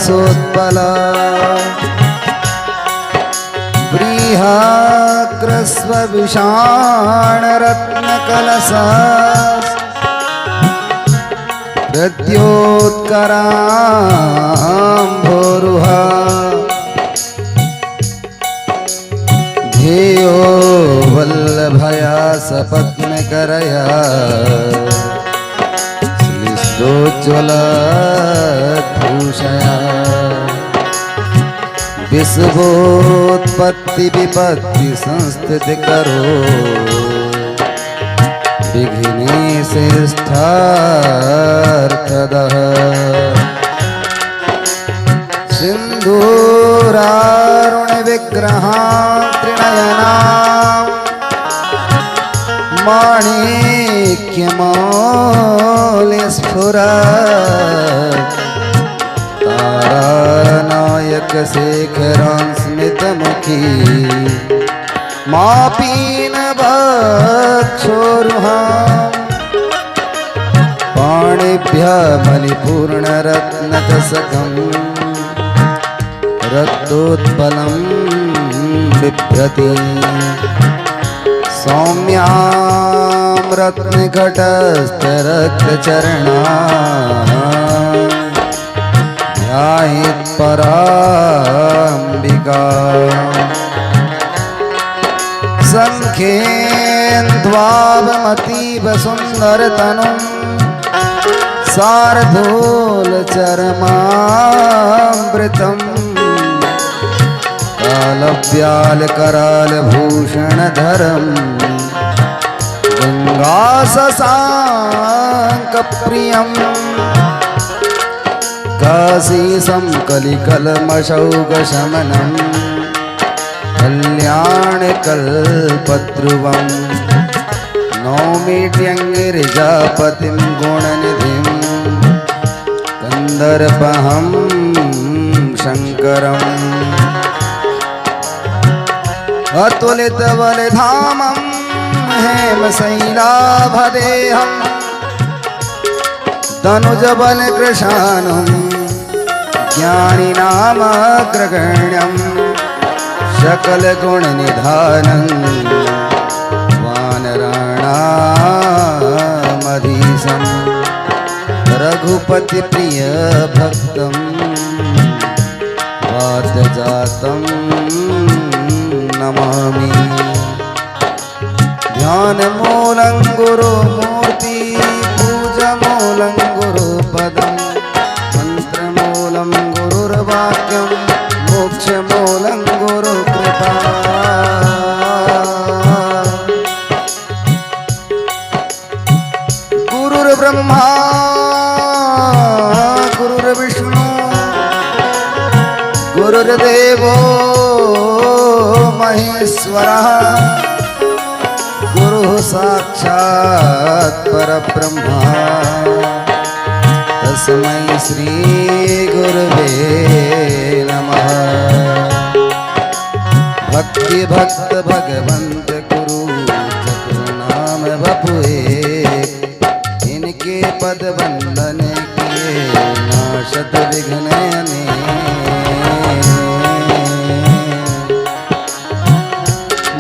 सोत्पला व्रीहाग्रस्व विषाणरत्नकलसा प्रद्योत्कराम्भोरुहा ध्येयो वल्लभया सपत्नकरया श्लिष्टोज्ज्वलभूषया विश्वोत्पत्ति विपत्ति संस्थिति करो विघ्नेशेष्ठार्थदः सिन्धूरारुण विग्रहां त्रिनयनां माणिक्यमौलिस्फुरत् तारानायक शेखरां स्मितमुखी मापीनवक्षोरुहां पाणिभ्यः मणिपूर्णरत्नचषकं रक्तोत्पलं बिभ्रति सौम्यां रत्नघटस्थरक्तचरणां ध्यायेत्पराम्बिका संख्येन्द्वावमतीव सुन्दरतनुं शार्दूलचरमामृतं कालव्यालकरालभूषणधरं गङ्गाशशाङ्कप्रियं काशीशं कलिकलमशौकशमनं कल्याणकल्पध्रुवं नौमीड्यङ्गिरिजापतिं गुणनिधिं कन्दर्पहं शङ्करम् अतुलितबलधामं हेमशैलाभदेहं तनुजबलकृशानं ज्ञानिनामग्रगण्यं सकलगुणनिधानं वानराणामधीशं रघुपतिप्रियभक्तं वातजातं नमामि ध्यानमूलं गुरुमूर्ति पूजमूलं गुरुपदं मंत्रमूलं गुरुर्वाक्यं मोक्षमूलं गुरुकृपा गुरुर्ब्रह्मा गुरुर्विष्णु गुरुर्देवो महेश्वरः गुरुः साक्षात् परब्रह्मा तस्मै श्री गुरुवे नमः। भक्ति भक्त भगवंत गुरु चतुर्नाम बपुए इनके पद वंदन किए नाशत विघ्न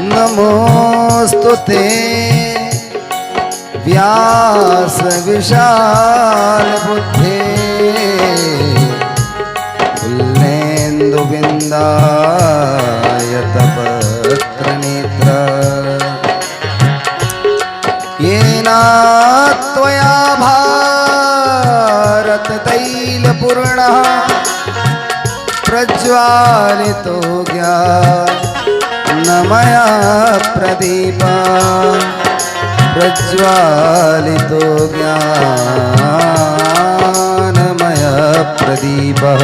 नमोस्तुते व्यास विशाल बुद्धे फुल्लेन्दु विन्दायतपत्र नेत्र येन त्वया भारत तैलपूर्णः प्रज्वालितो न मया प्रदीपा प्रज्वालितो ज्ञानमय प्रदीपः।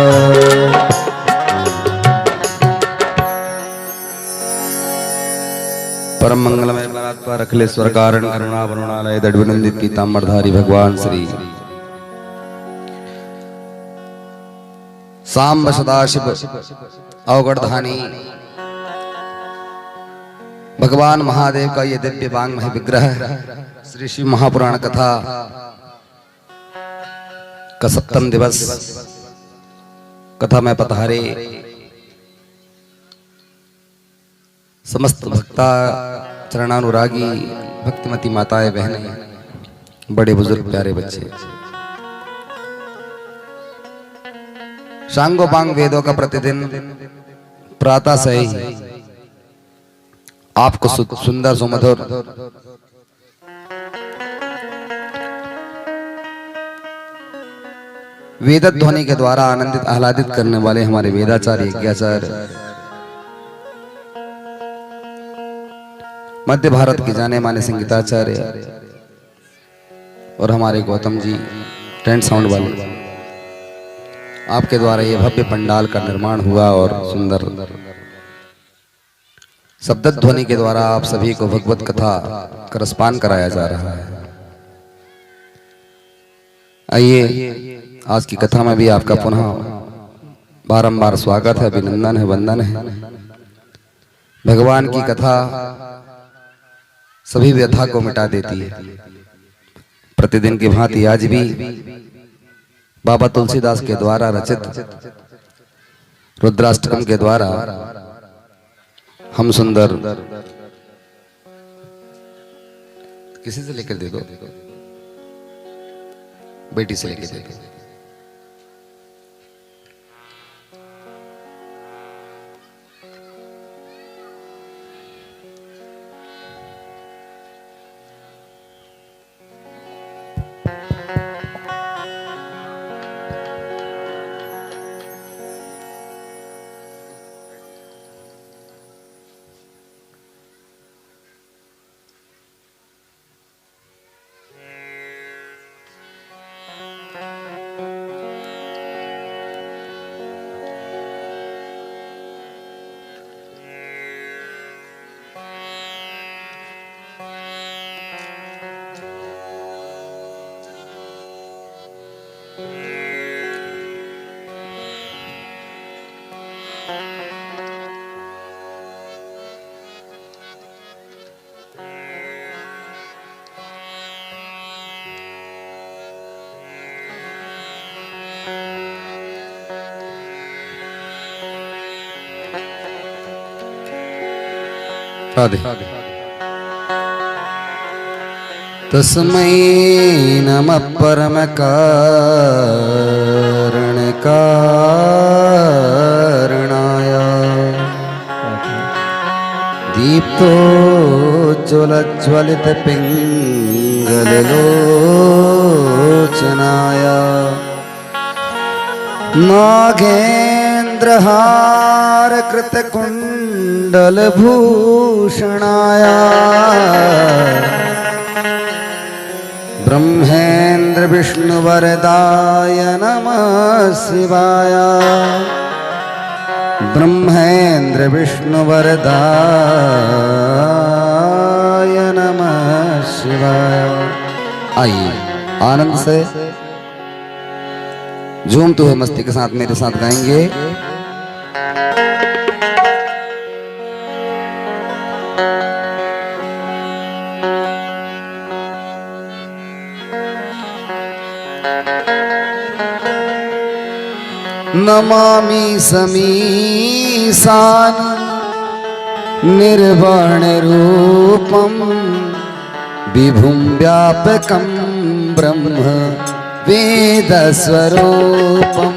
परम मंगलमय परात्पर अखिलेश्वर कारण करुणा वरुणालय दृढ़विनंदित पीताम्बरधारी भगवान श्री सांब सदाशिव अवगढ़धानी भगवान महादेव का ये दिव्य वांग्मय विग्रह श्री शिव महापुराण कथा का 7वां दिवस कथा में पधारे समस्त भक्ता चरणानुरागी भक्तिमती माताएं बहनें, बड़े बुजुर्ग प्यारे बच्चे, सांगोपांग वेदों का प्रतिदिन प्रातः से ही आपको सुंदर सुमधुर वेद ध्वनि के द्वारा आनंदित आह्लादित करने वाले हमारे वेदाचार्य यज्ञाचार्य, मध्य भारत के जाने माने संगीताचार्य और हमारे गौतम जी टेंट साउंड वाले, आपके द्वारा ये भव्य पंडाल का निर्माण हुआ और सुंदर शब्द ध्वनि के द्वारा आप सभी को भगवत कथा का रसपान कराया जा रहा है। आइए आज की कथा में भी आपका पुनः बारंबार स्वागत है, अभिनंदन है, वंदन है। भगवान की कथा सभी व्यथा को मिटा देती है। प्रतिदिन की भांति आज भी बाबा तुलसीदास के द्वारा रचित रुद्राष्टकम के द्वारा हम सुंदर, किसी से लेकर दे दो, बेटी से लेकर दे दो। तस्मै नमः परम कारण कारणाय दीप्तो ज्वलज्वलित पिंगललोचनाय नागेन्द्रहार कृतकुण्डलभूषणाय ब्रह्मेन्द्र विष्णुवरदाय नमः शिवाय। ब्रह्मेन्द्र विष्णुवरदाय नमः शिवाय। आइए आनंद से झूमते हुए मस्ती के साथ मेरे साथ गाएंगे। नमामि समीसान निर्वाण रूपम विभुं व्यापकं ब्रह्म वेद स्वरूपम।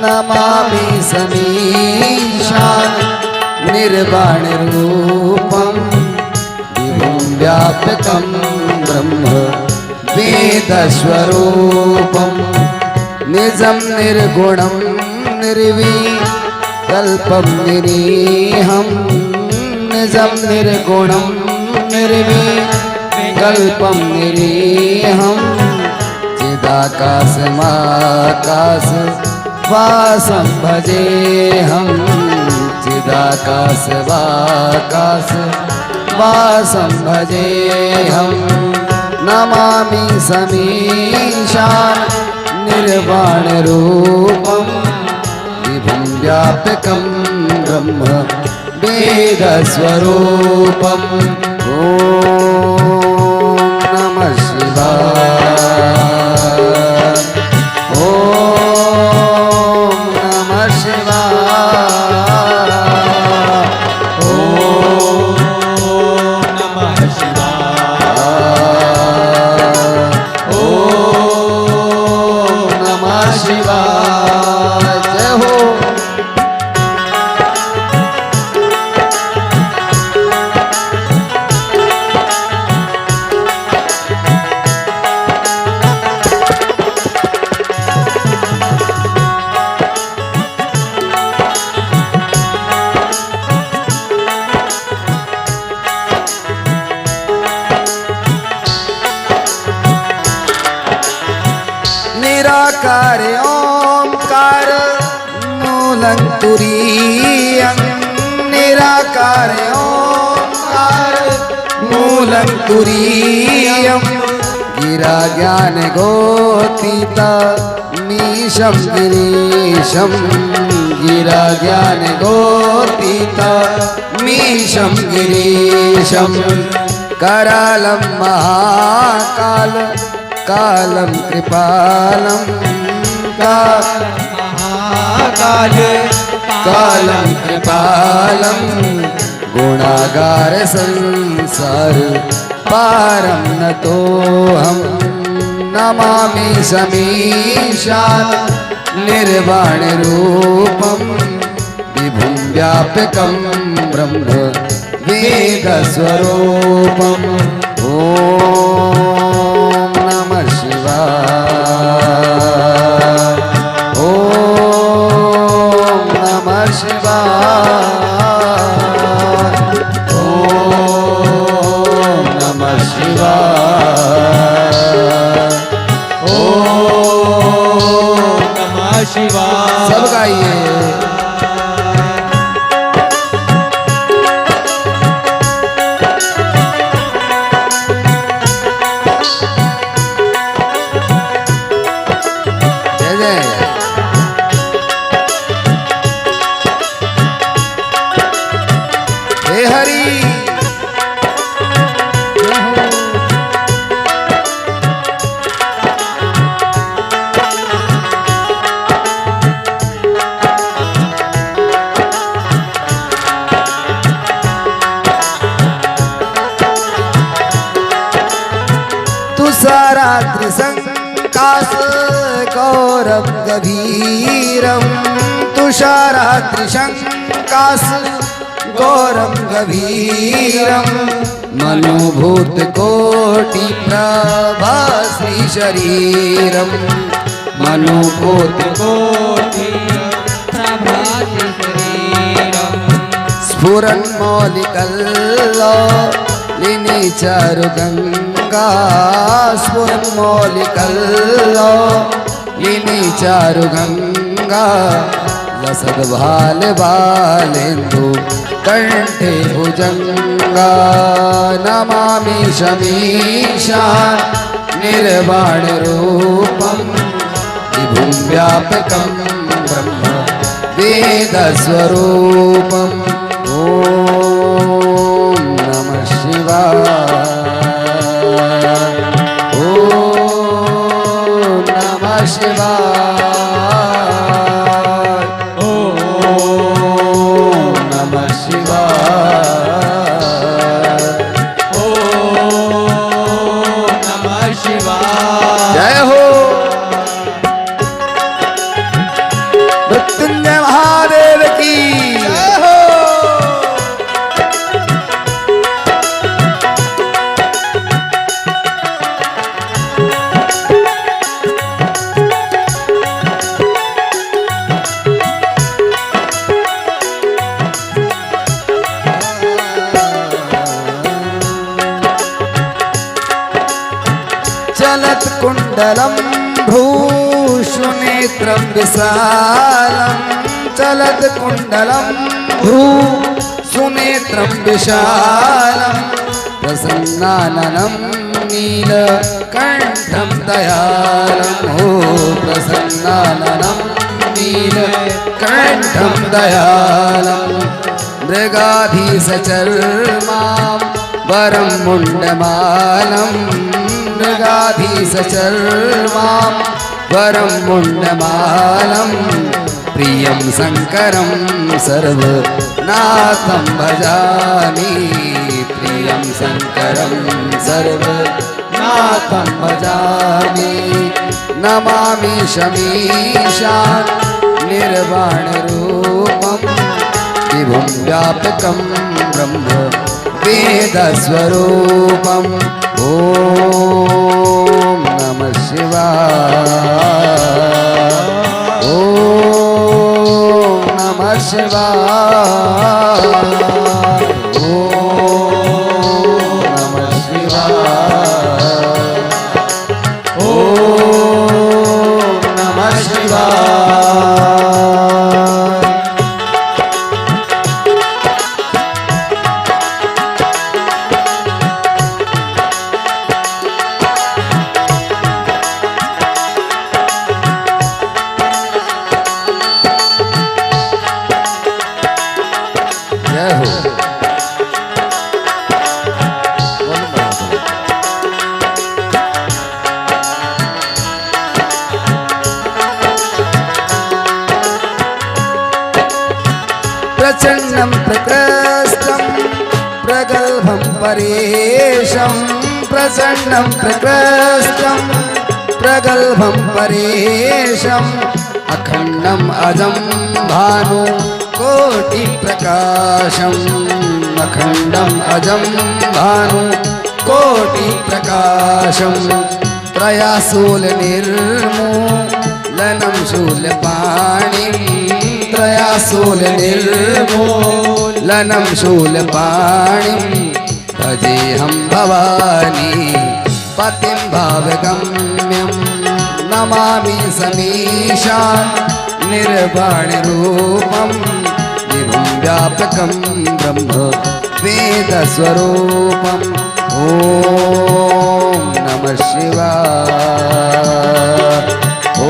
नमामि समीशान निर्वाण रूपम विभुं व्यापकं ब्रह्म वेद स्वरूपम। निजं निर्गुणं निर्विकल्पं निरीहं निजं निर्गुणं निर्विकल्पं निरीहं चिदाकाशमाकाश वासं भजेऽहं चिदाकाशवाकाश वासं भजेऽहं। नमामि समीशान निर्वाण रूपम विभुं व्यापकं ब्रह्म वेद स्वरूपम। ओम नमः शिवाय। ओम मूलं तुरीयं निराकार ओंकार मूलं तुरीयं गिरा ज्ञान गोतीता मीशं गिरीशं गिरा ज्ञान गोतीता मीशं गिरीशं करालं महाकाल कालं कृपालं महाकाल कालं कृपालं गुणागार संसार पारं नतोऽहं नमामि समीशान निर्वाण रूपं विभुं व्यापकं ब्रह्म वेद स्वरूपं ओम नमः शिवाय ओम नमः शिवाय ओम नमः शिवाय ओम नमः शिवाय। सब गाइए। हे हरि तुषारा त्रिशंकास गौरव गभीरम तुषारा त्रिशंकास गौरम गभीरम मनोभूत कोटि प्रभाश्री शरीरम मनोभूत कोटि प्रभाति शरीरं स्फुरन् मौलिकल्लिनी चारु गंगा स्फुरन् मौलिकल्लिनी चारु गंगा लसद भाल बालेन्दु कंठे भुजंगा नमामि शमीशान निर्वाण रूपं विभुं व्यापकं ब्रह्म वेद स्वरूपं ओम नमः शिवाय ओम नमः शिवाय ओम नमः शिवाय ओम नमः शिवाय। जय हो मृत्युंजय महादेव की जय हो। चलत कुंडलं भ्रूषुनेत्रं विशालं चलत कुंडलं भ्रूषुनेत्रं विशालं प्रसन्नाननं नीलकण्ठं दयालं हो प्रसन्नाननं नीलकण्ठं दयालं मृगाधीशचर्मां वरं मुण्डमालं मृगाधीशचर्मां वरं मुण्डमालं प्रियं शङ्करं सर्वनाथं भजामि प्रियं शङ्करं सर्वनाथं भजामि नमामि शमीशान निर्वाणरूपं विभुं व्यापकं ब्रह्म वेदस्वरूपम् ओम नमः शिवाय ओम नमः शिवाय ओम नमः शिवाय ओम नमः शिवाय। प्रचंडं प्रकृष्टं प्रगल्भं परेशं प्रचंडं प्रकृष्टं प्रगल्भं परेशम् अखंडम् अजं भानु कोटि प्रकाशम् अखंडम् अजं भानु कोटि प्रकाशम् त्रयाशूल निर्मूलनं शूलपाणिं त्रयाशूल निर्मूलनं शूलपाणिं भजेऽहं भवानी पतिं भावगम्यं नमामि समीशान् निर्वाणरूपं विभुं व्यापकं ब्रह्म वेदस्वरूपम् ॐ नमः शिवाय ॐ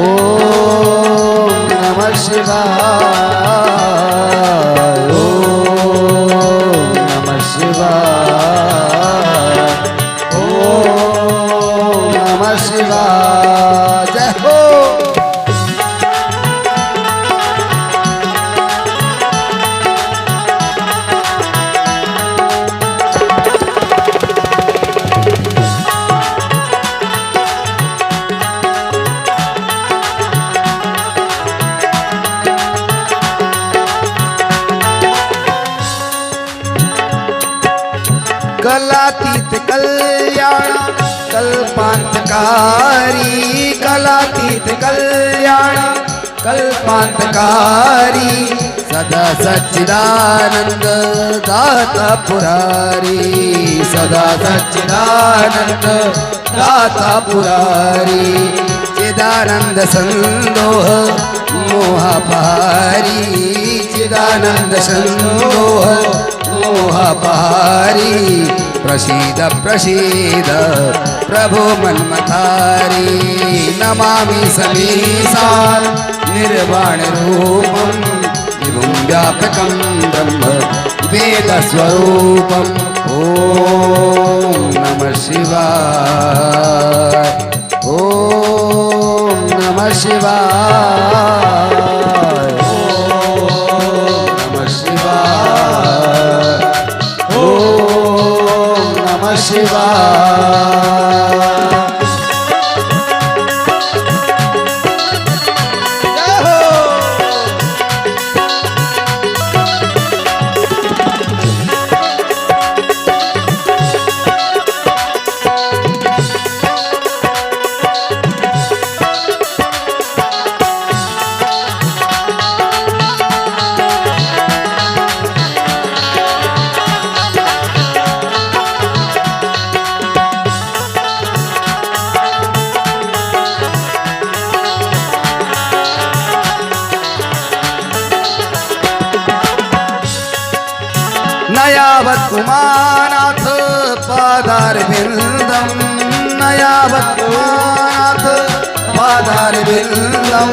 नमः शिवाय ॐ नमः शिवाय ॐ नमः शिवाय जय हो। कलातीत कल्याण कल्पांतकारी कलातीत कल्याण कल्पांतकारी सदा सच्चिदानंद दाता पुरारी सदा सच्चिदानंद दाता पुरारी चिदानंद संदोह मोहपहारी चिदानंद संदोह मोहपहारी प्रसीद प्रसीद प्रभो मन्मथारी नमामि समीशान् निर्वाणरूपं विभुं व्यापकं ब्रह्म वेदस्वरूपम् ॐ नमः शिवाय ॐ नमः शिवाय ॐ नमः शिवाय ॐ नमः शिवाय जय हो। नयावत् उमानाथ पादारविन्दं नयावत् उमानाथ पादारविन्दं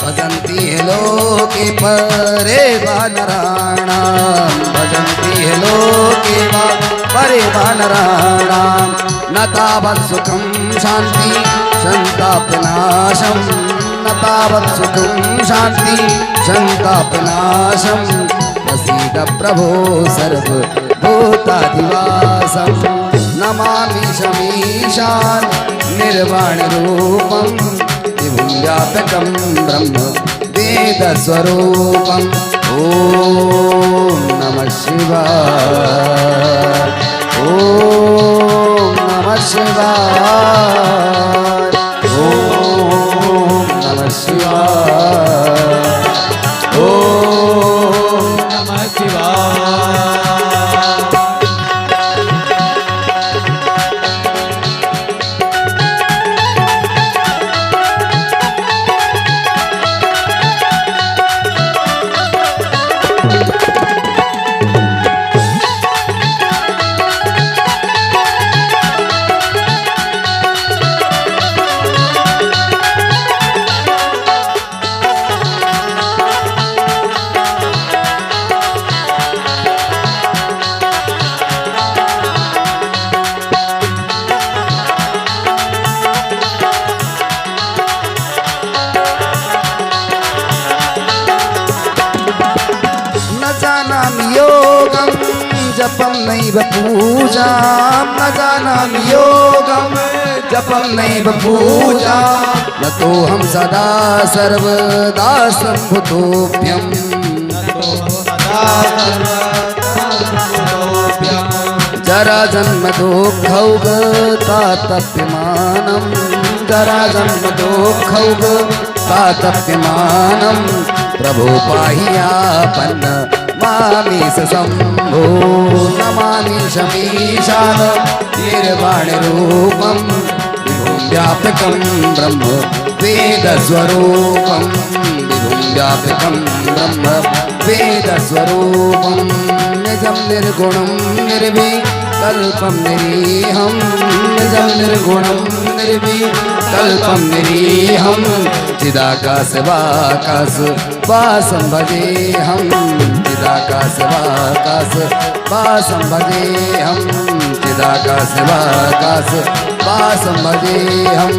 भजन्ति लोके परे वानराणां भजन्ति लोके परे वानराणां न तावत् सुखं शान्ति संतापनाशं न तावत् सुखं शान्ति संतापनाशं प्रसीद प्रभो सर्वभूताधिवासं नमामि शमीशान् निर्वाणरूपं विभुं व्यापकं ब्रह्म वेदस्वरूपम् ॐ नमः शिवाय ॐ नमः शिवाय ॐ नमः शिवाय ॐ नमः शिवाय जपं नैव पूजां न जानामि योगं जपं नैव पूजां न तोऽहं सदा सर्वदा सम्भुतोऽभ्यं जरा जन्म दुःखौगतातप्यमानं जरा जन्म दुःखौगतातप्यमानं प्रभो पाहि आपन्न मामीश शम्भो नमामि शमीशान निर्वाणरूपं विभुं व्यापकं ब्रह्म वेदस्वरूपं विभुं व्यापकं ब्रह्म वेदस्वरूपं निजं निर्गुणं निर्विकल्पं निरीहं निजं निर्गुणं निर्विकल्पं निरीहं चिदाकाशवाकाशवासं भजेऽहं चिदाकाशवाकाशवासं भजेऽहं चिदाकाशवाकाशवासं भजेऽहं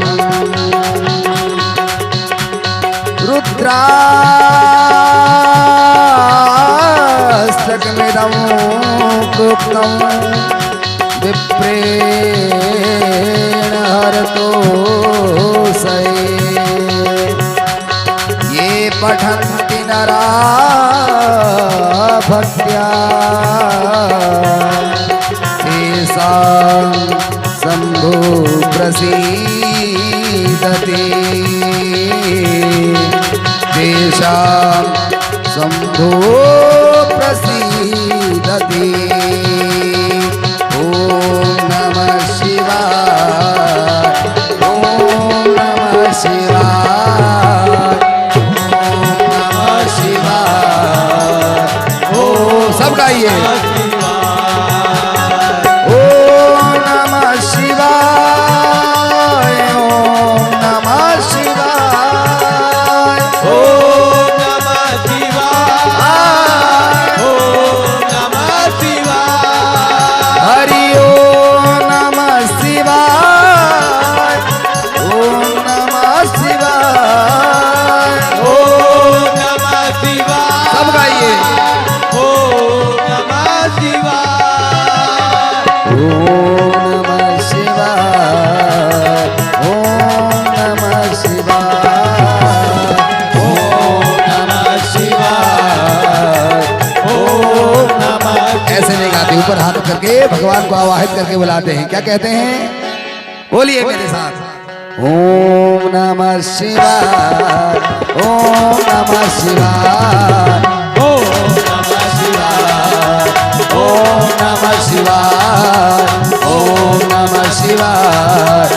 रुद्राष्टकमिदं प्रोक्तं विप्रेण हरतोऽसये ये पठन्ति नरा भक्त्या तेषां शम्भो प्रसीदति तेषां शम्भो प्रसीदति ॐ नमः शिवाय ॐ नमः शिवाय सब गाइए ओम नमः शिवाय ओम नमः शिवाय ओम नमः शिवाय ओम नमः शिवाय हरि ओम नमः शिवाय ओम नमः शिवाय ओम नमः शिवाय सब गाइए ओम नमः शिवाय ओम नमः शिवाय ओम नमः शिवाय ओम नमः शिवाय ओम नमः ऐसे नहीं गाते, ऊपर हाथ करके भगवान को आवाहित करके बुलाते हैं। क्या कहते हैं? बोलिए मेरे साथ ओम नमः शिवाय ओम नमः शिवाय ओम नमः शिवाय ओम नमः शिवाय ओम नमः शिवाय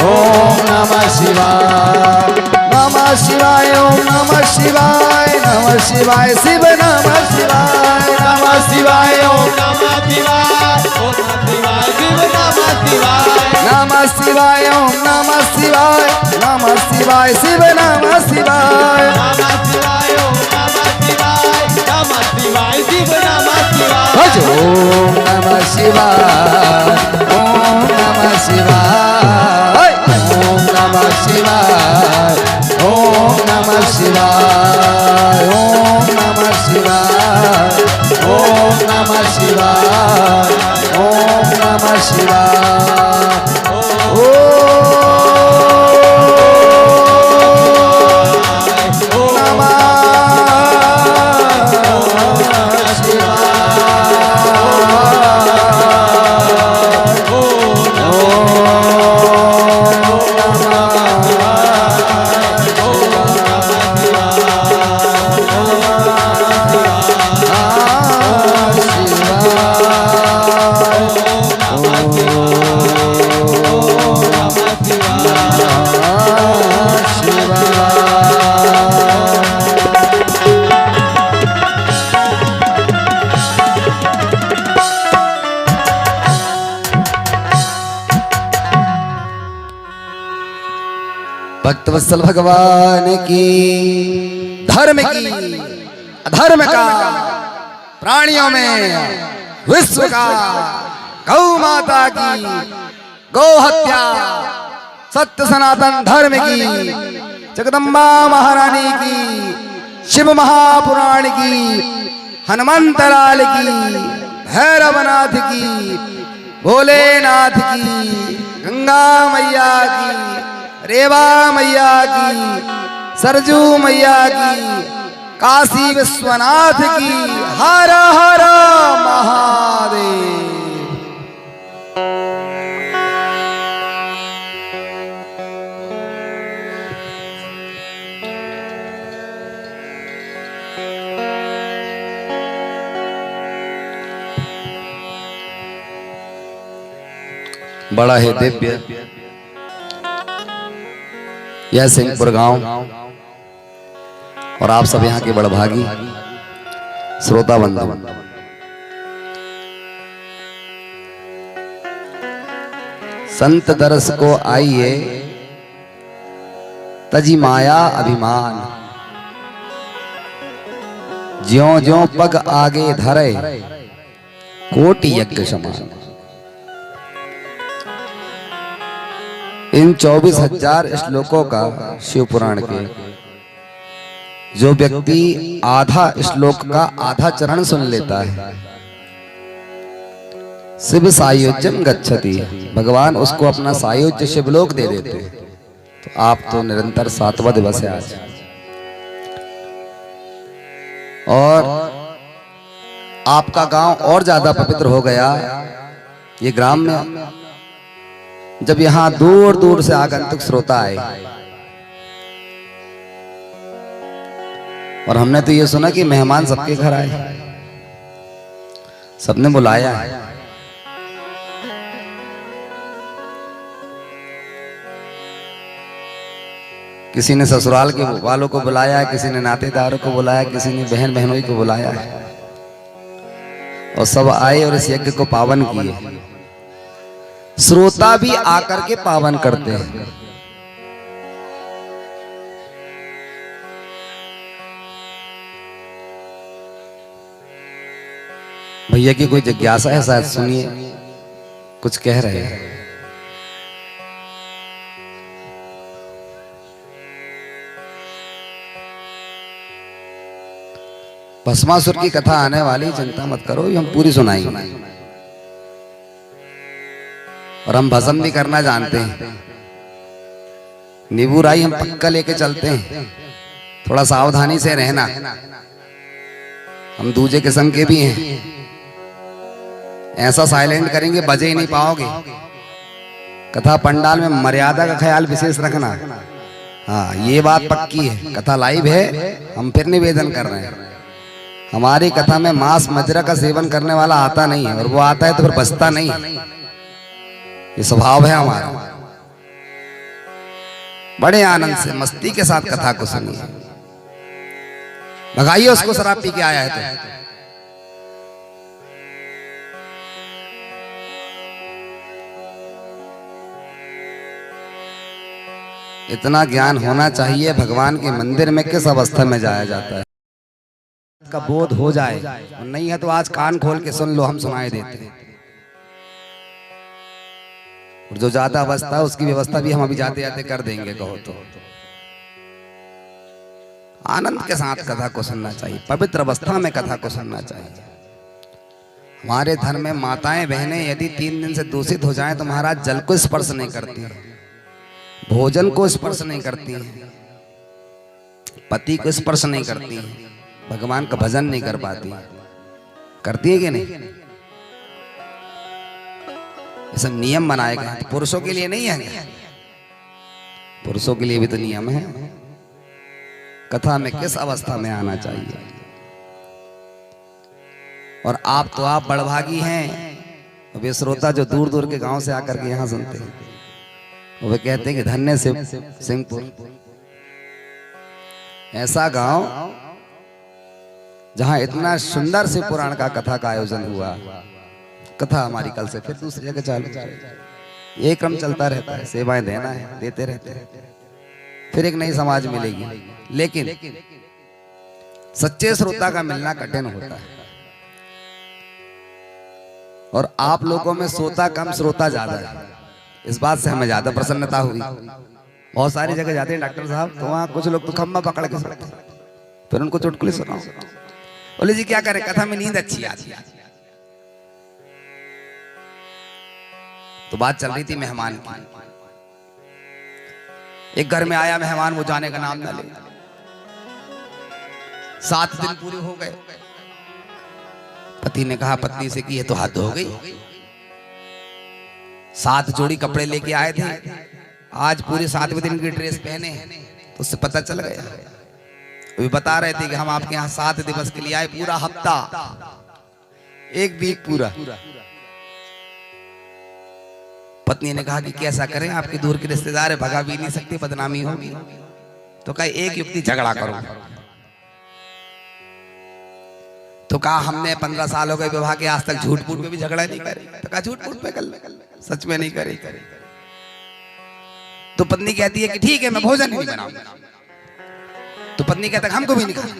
ओम नमः शिवाय नमः शिवाय ओम नमः शिवाय नमः शिवाय शिव नमः शिवाय नमः शिवाय ओम नमः शिवाय ओम नमः शिवाय शिव नमः शिवाय नमः शिवाय ओम नमः शिवाय नमः शिवाय शिव नमः शिवाय नमः शिवाय ओम नमः शिवाय नमः शिवाय शिव नमः शिवाय ओम नमः शिवाय ओम नमः शिवाय ओम नमः शिवाय ओम नमः शिवाय ओम नमः शिवाय ओम नमः शिवाय ओम नमः शिवाय भक्तवत्सल भगवान की धर्म की अधर्म का प्राणियों में विश्व का गौ माता की गौ हत्या सत्य सनातन धर्म की जगदम्बा महारानी की शिव महापुराण की हनुमंत लाल की भैरवनाथ की, भोलेनाथ की, गंगा मैया की, रेवा मैया की, सरजू मैया की, काशी विश्वनाथ की। हर हर महादेव। बड़ा है दिव्य यह सिंहपुर गांव, और आप सब यहाँ के बड़भागी श्रोता बंधु। संत दरस को आइए तजी माया अभिमान, ज्यों ज्यों पग आगे धरे कोटि यज्ञ समान। इन 24,000 श्लोकों का शिव पुराण के जो व्यक्ति आधा श्लोक का आधा चरण सुन लेता है, शिव सायुज्यम गच्छति, भगवान उसको अपना सायुज्य शिवलोक दे देते हैं। तो आप तो निरंतर 7वां दिवस है आज, और आपका गांव और ज्यादा पवित्र हो गया। ये ग्राम में जब यहाँ दूर दूर से आगंतुक श्रोता आए, और हमने तो ये सुना कि मेहमान सबके घर आए, सबने बुलाया है। किसी ने ससुराल के वालों को बुलाया, किसी ने नातेदारों को बुलाया, किसी ने बहन बहनोई को बुलाया है, और सब आए और इस यज्ञ को पावन किए। श्रोता भी आकर के पावन करते हैं। भैया की कोई जिज्ञासा है, शायद सुनिए, कुछ कह रहे हैं। भस्मासुर की कथा आने वाली, चिंता मत करो, हम पूरी सुनाएंगे। और हम भस्म भी करना जानते हैं। नींबू राई हम पक्का लेके चलते हैं, थोड़ा सावधानी से रहना। हम दूजे किस्म के भी हैं, ऐसा साइलेंट करेंगे बजे ही नहीं पाओगे। कथा पंडाल में मर्यादा का ख्याल विशेष रखना। हाँ, ये बात पक्की है। कथा लाइव है, हम फिर निवेदन कर रहे हैं। हमारी कथा में मांस मदिरा का सेवन करने वाला आता नहीं है, और वो आता है तो फिर बचता नहीं। ये स्वभाव है हमारा। बड़े आनंद से मस्ती के साथ कथा को सुनिए। भगाइए उसको शराब पी के आया है तो। इतना ज्ञान होना चाहिए, भगवान के मंदिर में किस अवस्था में जाया जाता है का बोध हो जाए। नहीं है तो आज कान खोल के सुन लो, हम सुनाए देते हैं। और जो ज्यादा अवस्था है उसकी व्यवस्था भी हम अभी जाते जाते कर देंगे, कहो तो। आनंद के साथ कथा को सुनना चाहिए, पवित्र अवस्था में कथा को सुनना चाहिए। हमारे धर्म में माताएं बहनें यदि 3 दिन से दूषित हो जाएं तो महाराज जल को स्पर्श नहीं करती हैं, भोजन को स्पर्श नहीं करती हैं, पति को स्पर्श नहीं करती हैं, भगवान का भजन नहीं कर पाती। करती है कि नहीं? ये सब नियम बनाए गए हैं, पुरुषों के लिए नहीं है, पुरुषों के लिए भी तो नियम है। कथा में किस अवस्था में आना चाहिए। और आप तो आप बड़भागी हैं। अब ये श्रोता जो दूर दूर के गांव से आकर के यहाँ सुनते हैं, वे कहते हैं कि धन्य सिंहपुर, ऐसा गांव जहां इतना सुंदर से पुराण का कथा का आयोजन हुआ। कथा हमारी कल से फिर दूसरी जगह चालू, ये क्रम चलता रहता है। सेवाएं देना है, देते रहते हैं, फिर एक नई समाज मिलेगी। लेकिन सच्चे श्रोता का मिलना कठिन होता है। और आप लोगों में श्रोता कम श्रोता ज्यादा है, इस बात से हमें ज्यादा प्रसन्नता हुई। बहुत सारी जगह जाते हैं डॉक्टर साहब, तो वहाँ कुछ लोग तो खम्बा पकड़ के सुनते हैं, फिर उनको चुटकुले सुनाओ। बोले जी क्या करें, कथा में नींद अच्छी आती है। तो बात चल रही थी मेहमान की। एक घर में आया मेहमान, वो जाने का नाम ना ले। 7 दिन पूरे हो गए। पति ने कहा पत्नी से कि ये तो हद हो गई, 7 जोड़ी कपड़े लेके आए थे, आज पूरे 7वें दिन की ड्रेस पहने। तो उससे पता चल गया। वे बता रहे थे कि हम आपके यहाँ 7 दिवस के लिए आए, पूरा हफ्ता, 1 वीक पूरा। पत्नी ने कहा कि कैसा करें, आपके दूर के रिश्तेदार है, भगा भी नहीं सकते, बदनामी होगी। तो कहा एक युक्ति, झगड़ा करो। तो कहा हमने 15 साल हो गए विवाह के, आज तक झूठ मूठ पे भी झगड़ा नहीं करे। तो कहा झूठ मूठ पे कर ले, सच में नहीं करे। तो पत्नी कहती है कि ठीक है मैं भोजन नहीं बनाऊंगा। तो पत्नी कहता है हमको भी नहीं खाना।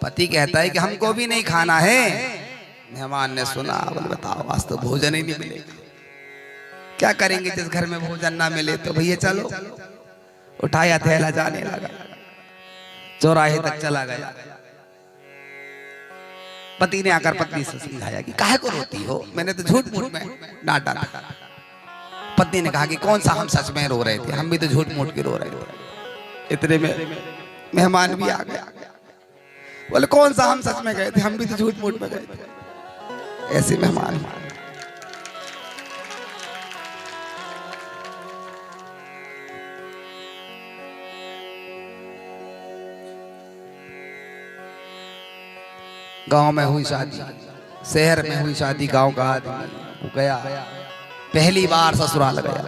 पति कहता है कि हमको भी नहीं खाना है। मेहमान ने सुना, बोले बताओ आज तो भोजन ही नहीं मिलेगा, क्या करेंगे जिस घर में भोजन ना मिले। तो भैया चलो, उठाया थैला जाने लगा, चौराहे तक चला गया। पति ने आकर पत्नी से समझाया कि काहे को रोती हो, मैंने तो झूठ मूठ में डांटा था। पत्नी ने कहा कि कौन सा हम सच में रो रहे थे, हम भी तो झूठ मूठ के रो रहे थे। इतने में मेहमान भी आ गया। बोले कौन सा हम सच में गए थे, हम भी तो झूठ मूठ में गए थे। ऐसे मेहमान। गांव में हुई शादी, शहर में हुई शादी, गांव का आदमी वो गया, पहली बार ससुराल गया।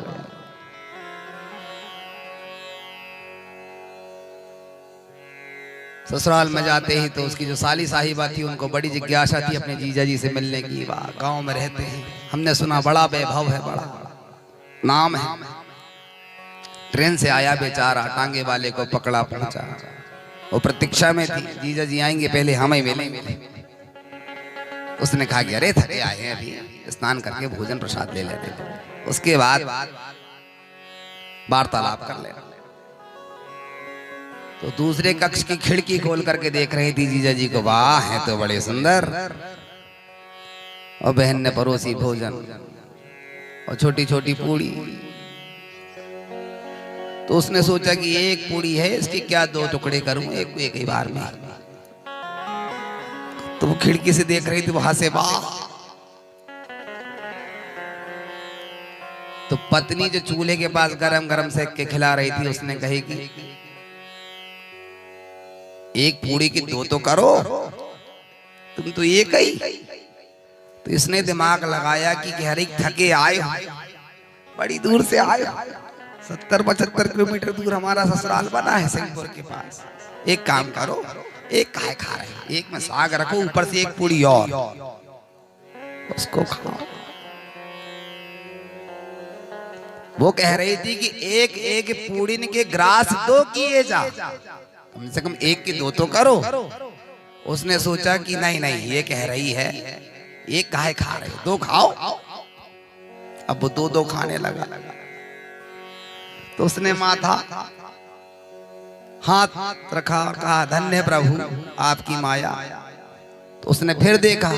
ससुराल में जाते ही तो उसकी जो साली साहिबा थी, उनको बड़ी जिज्ञासा थी अपने जीजा जी से मिलने की। वाह, गांव में रहते हैं, हमने सुना बड़ा वैभव है, बड़ा नाम है। ट्रेन से आया बेचारा, टांगे वाले को पकड़ा पहुंचा। वो प्रतीक्षा में थी, जीजा जी आएंगे पहले हमें मिलेंगे। उसने कहा कि अरे थके आए हैं, अभी स्नान करके भोजन प्रसाद ले लेते, उसके बाद वार्तालाप कर लेना। तो दूसरे कक्ष की खिड़की खोल करके देख रही थी जीजा जी को, वाह है तो बड़े सुंदर। और बहन ने परोसी भोजन और छोटी छोटी पूड़ी। तो उसने सोचा कि एक पूड़ी है, इसके क्या 2 टुकड़े करूं, एक ही बार में। तो वो खिड़की से देख रही थी, वहां से वाह। तो पत्नी जो चूल्हे के पास गरम गरम सेक के खिला रही थी, उसने कही कि एक पूड़ी की 2 तो करो, तुम तो एक ही। तो इसने दिमाग लगाया कि हर एक थके आए, बड़ी दूर से आए, 70-75 किलोमीटर दूर हमारा ससुराल बना है सिंहपुर के पास। एक काम करो, एक काहे खा रहे हैं, एक में साग रखो, ऊपर से एक पूड़ी और, उसको खाओ। वो कह रही थी कि एक एक पूड़ी के ग्रास 2 किए जा, कम से कम 1 की 2 तो करो। उसने सोचा कि नहीं नहीं, ये कह रही है एक काहे खा रहे हो, 2 खाओ। अब वो 2 खाने लगा। तो उसने माथा हाथ रखा, कहा धन्य प्रभु आपकी माया। तो उसने फिर देखा,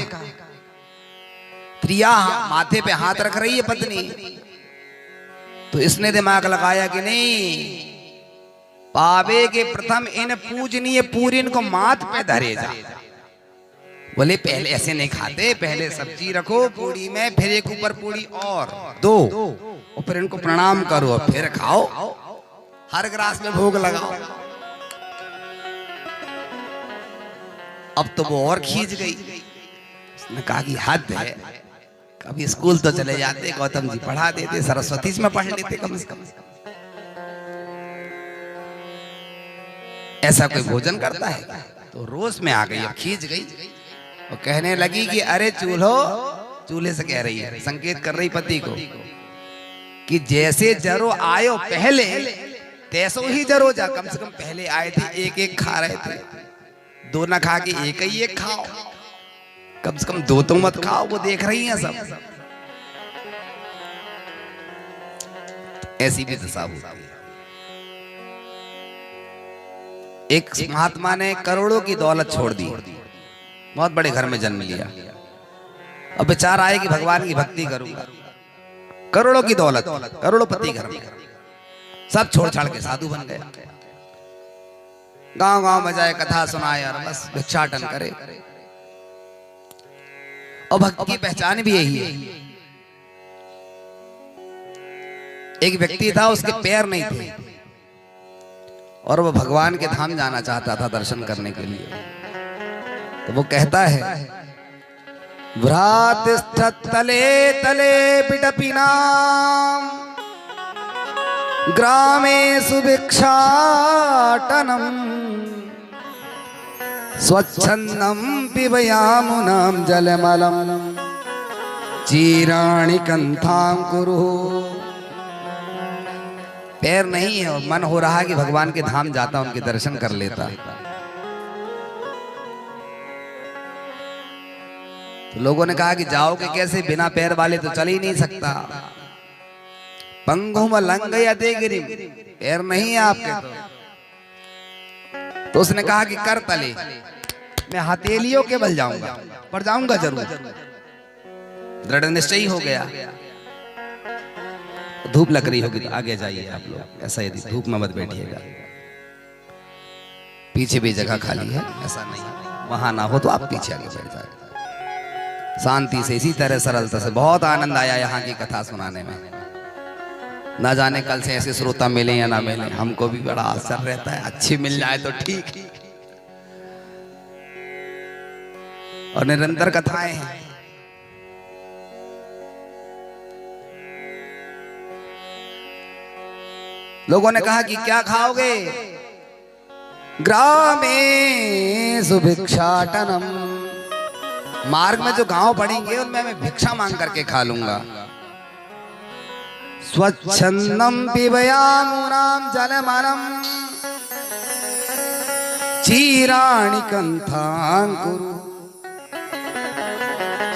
प्रिया माथे पे हाथ रख रही है पत्नी। तो इसने दिमाग लगाया कि नहीं, पावे के प्रथम इन पूजनीय पूरीन को माथ पे धरे जा। बोले पहले ऐसे नहीं खाते, पहले सब्जी रखो पूड़ी में, फिर एक ऊपर पूड़ी और 2, और फिर इनको प्रणाम करो और फिर खाओ, हर ग्रास में भोग लगाओ। अब तो वो और खींच गई। उसने कहा कि हद है, कभी स्कूल तो चले जाते, गौतम जी पढ़ा देते, सरस्वती में पढ़ लेते कम से कम। ऐसा कोई भोजन करता है? तो रोज में आ गई, अब खींच गई और कहने लगी कि अरे चूल्हे से कह रही है, संकेत कर रही पति को कि जैसे जरो आयो पहले, तैसो ही जरो जा। कम से कम पहले आए थे, एक एक खा रहे थे, 2 ना खा के एक ही एक खाओ, कम से कम 2 तो मत खाओ। वो देख रही हैं सब। ऐसी भी दशा होती है। एक महात्मा ने करोड़ों की दौलत छोड़ दी, बहुत बड़े घर में जन्म लिया। अब विचार आए कि भगवान की भक्ति करूंगा, करोड़ों की दौलत, करोड़पति घर में, सब छोड़ छाड़ के साधु बन गए। गांव गांव में जाए, कथा सुनाए और बस भिक्षाटन करे। और भक्त की पहचान भी यही है। एक व्यक्ति था, उसके पैर नहीं थे और वो भगवान के धाम जाना चाहता था दर्शन करने के लिए। तो वो कहता है, भ्रातिष्ठत्तले तले पिटपिनाम ग्रामेषु भिक्षाटनम् स्वच्छन्दं पिबयामुनां जलमलं चीराणि कंथां कुरु। पैर नहीं है और मन हो रहा है कि भगवान के धाम जाता, उनके दर्शन कर लेता। तो लोगों ने कहा कि जाओगे कैसे, बिना पैर वाले तो चल ही नहीं सकता। पंगुम लंघयते गिरिम, पैर नहीं है आपके तो उसने कहा कि कर तले, मैं हथेलियों के बल जाऊंगा, पर जाऊंगा जरूर। दृढ़ निश्चय हो गया। धूप लग रही होगी तो आगे जाइए आप लोग, ऐसा यदि धूप में मत बैठिएगा, पीछे भी जगह खाली है, ऐसा नहीं वहां ना हो तो आप पीछे आगे बैठ जाए शांति से। इसी तरह सरलता से बहुत आनंद आया यहाँ की कथा सुनाने में। ना जाने कल से ऐसे श्रोता मिले या ना मिले, हमको भी बड़ा असर रहता है, अच्छी मिल जाए तो ठीक। और निरंतर कथाएं हैं। लोगों ने कहा कि क्या खाओगे, ग्रामेषु भिक्षाटनम, मार्ग में जो गांव पड़ेंगे उनमें मैं भिक्षा मांग करके खा लूंगा। स्वच्छंदम पिबयामुनां जलमलं चीराणि कंथां कुरु,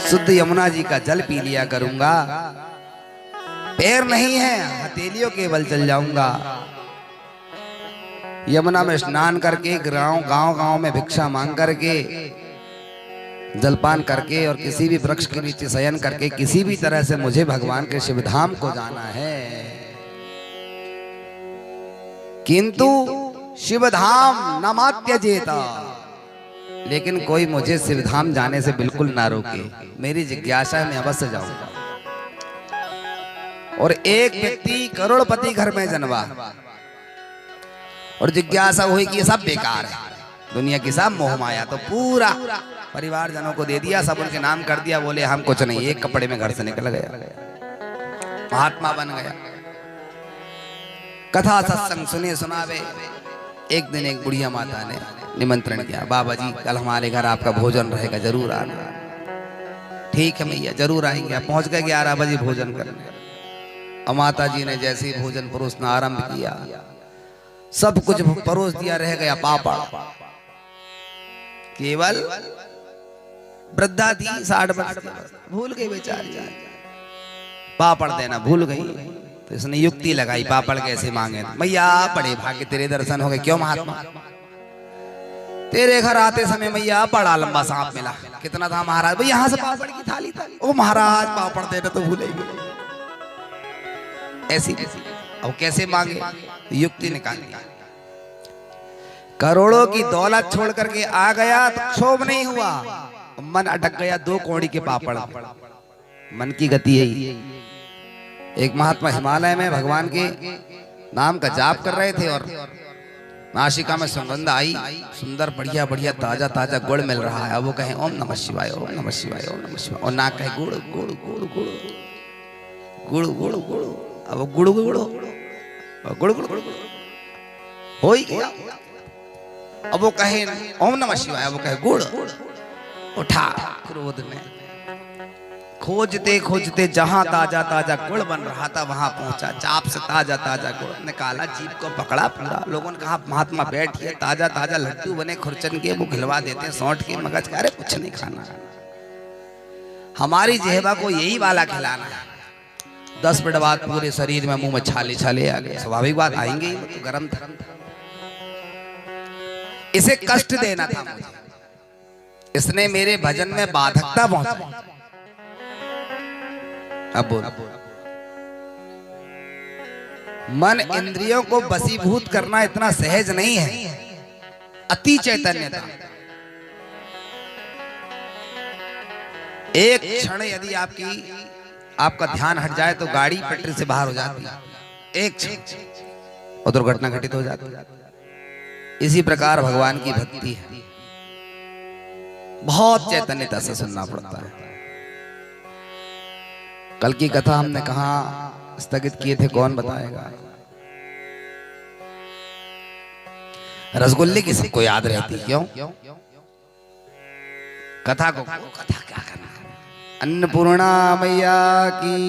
शुद्ध यमुना जी का जल पी लिया करूंगा। पैर नहीं है, हथेलियों के बल चल जाऊंगा। यमुना में स्नान करके, गांव में भिक्षा मांग करके, जलपान करके और किसी भी वृक्ष के नीचे शयन करके, किसी भी तरह से मुझे भगवान के शिवधाम को जाना है। किंतु शिवधाम न मात्यजेता, लेकिन कोई मुझे शिवधाम जाने से बिल्कुल ना रोके। मेरी जिज्ञासा है, मैं अवश्य जाऊंगा। और एक व्यक्ति करोड़पति घर में जन्मा और जिज्ञासा हुई कि ये सब बेकार है, दुनिया की सब मोह माया। तो पूरा परिवार जनों को दे दिया, सब उनके नाम कर दिया। बोले हम कुछ नहीं, एक कपड़े में घर से निकल गया, महात्मा बन गया। कथा सत्संग सुने सुनावे। एक दिन एक बुढ़िया माता ने निमंत्रण किया, बाबा जी कल हमारे घर आपका भोजन रहेगा, जरूर आना। ठीक है मैया, जरूर आएंगे। आप पहुंच गए 11 बजे भोजन करने। और माता जी ने जैसे ही भोजन परोसना आरंभ किया, सब कुछ परोस दिया, रह गया पापड़। केवल वृद्धा थी, 60 वर्ष की, भूल गई बेचारी, पापड़ देना भूल गई। तो इसने युक्ति लगाई, पापड़ कैसे मांगे। मैया बड़े भाग्य तेरे दर्शन हो गए। क्यों महात्मा? तेरे घर आते समय मैया बड़ा लंबा सांप मिला। कितना था महाराज? भाई यहाँ से पापड़ की थाली था। ओ महाराज पापड़ देना तो भूल ही। ऐसी अब कैसे मांगे? युक्ति निकाली। करोड़ों की दौलत छोड़ करके आ गया तो क्षोभ नहीं हुआ, मन अटक गया 2 कौड़ी के पापड़। मन की गति है। एक महात्मा हिमालय में भगवान के नाम का जाप कर रहे थे और नासिका में सुगंध आई, सुंदर बढ़िया बढ़िया ताजा ताजा गुड़ मिल रहा है। अब वो कहे ओम नमः शिवाय, ओम नमः शिवाय, ओम नमः शिवाय, और ना कहे गुड़ गुड़ गुड़ गुड़ गुड़ गुड़ गुड़। अब गुड़ गुड़ गुड़ गुड़ गुड़ हो ही गया। अब वो कहे ओम नमः शिवाय, वो कहे गुड़। उठा क्रोध में, खोजते खोजते जहां ताजा ताजा गुड़ बन रहा था वहां पहुंचा। चाप से ताजा ताजा गुड़ निकाला, जीभ को पकड़ा पूरा। लोगों ने कहा महात्मा बैठिए, ताजा ताजा लड्डू बने खुरचन के, वो खिलवा देते हैं, सौंठ के, मगज का। अरे कुछ नहीं खाना, हमारी जिह्वा को यही वाला खिलाना है। 10 मिनट बाद पूरे शरीर में मुंह में छाले छाले आ गए। स्वाभाविक बात, आएंगे, तो गरम था। इसे कष्ट देना था मुझे, इसने मेरे भजन में बाधकता पहुंचाई। अब बोल, मन इंद्रियों को वशीभूत करना इतना सहज नहीं है। अति चैतन्यता, एक क्षण यदि आपका ध्यान हट जाए तो गाड़ी पटरी से बाहर हो जाती है, एक क्षण और दुर्घटना घटित हो जाती है। इसी प्रकार भगवान की भक्ति है, बहुत चैतन्यता से सुनना पड़ता है। कल की कथा हमने कहाँ स्थगित किए थे, कौन बताएगा? रसगुल्ले की सबको याद रहती, क्यों? कथा क्या करना? अन्नपूर्णा मैया की।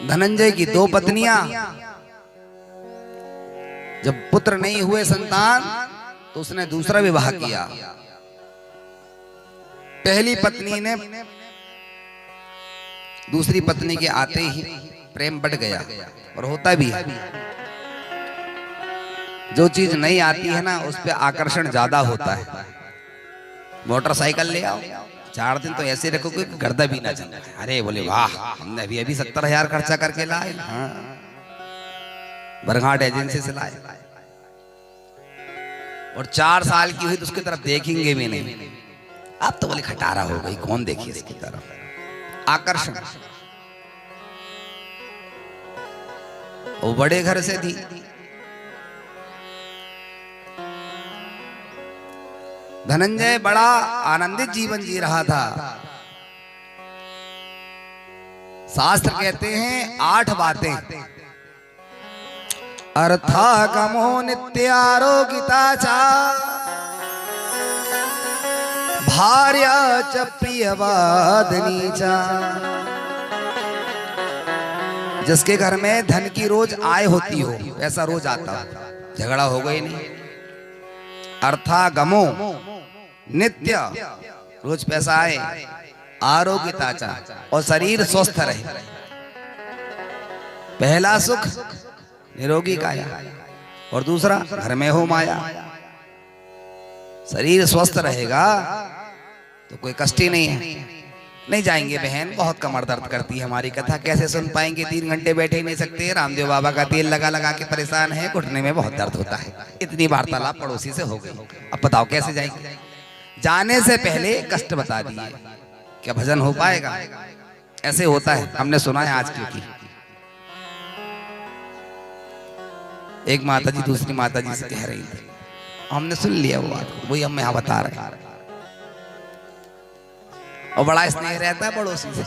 धनंजय की 2 पत्नियां, जब पुत्र नहीं हुए संतान तो उसने दूसरा विवाह किया। पहली पत्नी ने दूसरी पत्नी के आते ही प्रेम बढ़ गया, और होता भी है। जो चीज नहीं आती है ना, उस पे आकर्षण ज्यादा होता है। मोटरसाइकिल ले आओ, 4 दिन तो ऐसे रखो कि गर्दा भी ना चले। अरे बोले वाह, हमने अभी 70,000 खर्चा करके लाए, हाँ, बरघाट एजेंसी से लाए, और 4 साल की हुई तो उसकी तरफ देखेंगे भी नहीं। अब तो बोले खटारा हो गई, कौन देखिए इसकी तरफ। आकर्षण। वो बड़े घर से थी, धनंजय बड़ा आनंदित जीवन जी रहा था। शास्त्र कहते हैं 8 बातें। अर्थागमो नित्यारोगिता च भार्या च प्रियवादिनी च। जिसके घर में धन की रोज आय होती हो, ऐसा रोज आता हो, झगड़ा हो गई नहीं। अर्थागमो, नित्य, रोज पैसा आए, आरोग्यता च, और शरीर स्वस्थ रहे। पहला सुख निरोगी काया, और दूसरा घर में हो माया। शरीर स्वस्थ रहेगा तो कोई कष्ट ही नहीं है। नहीं जाएंगे बहन, बहुत कमर दर्द करती है हमारी कथा, कैसे सुन पाएंगे? 3 घंटे बैठे ही नहीं सकते, रामदेव बाबा का तेल लगा लगा के परेशान है, घुटने में बहुत दर्द होता है। इतनी वार्तालाप पड़ोसी से हो गई, अब बताओ कैसे जाएंगे? जाने से पहले कष्ट बता दिए, क्या भजन हो पाएगा? ऐसे होता है, हमने सुना है आज। क्योंकि एक माता जी दूसरी माता जी से कह रही थी, हमने सुन लिया वो बात, वही हम यहाँ बता रहे हैं। और बड़ा स्नेह रहता है पड़ोसी से,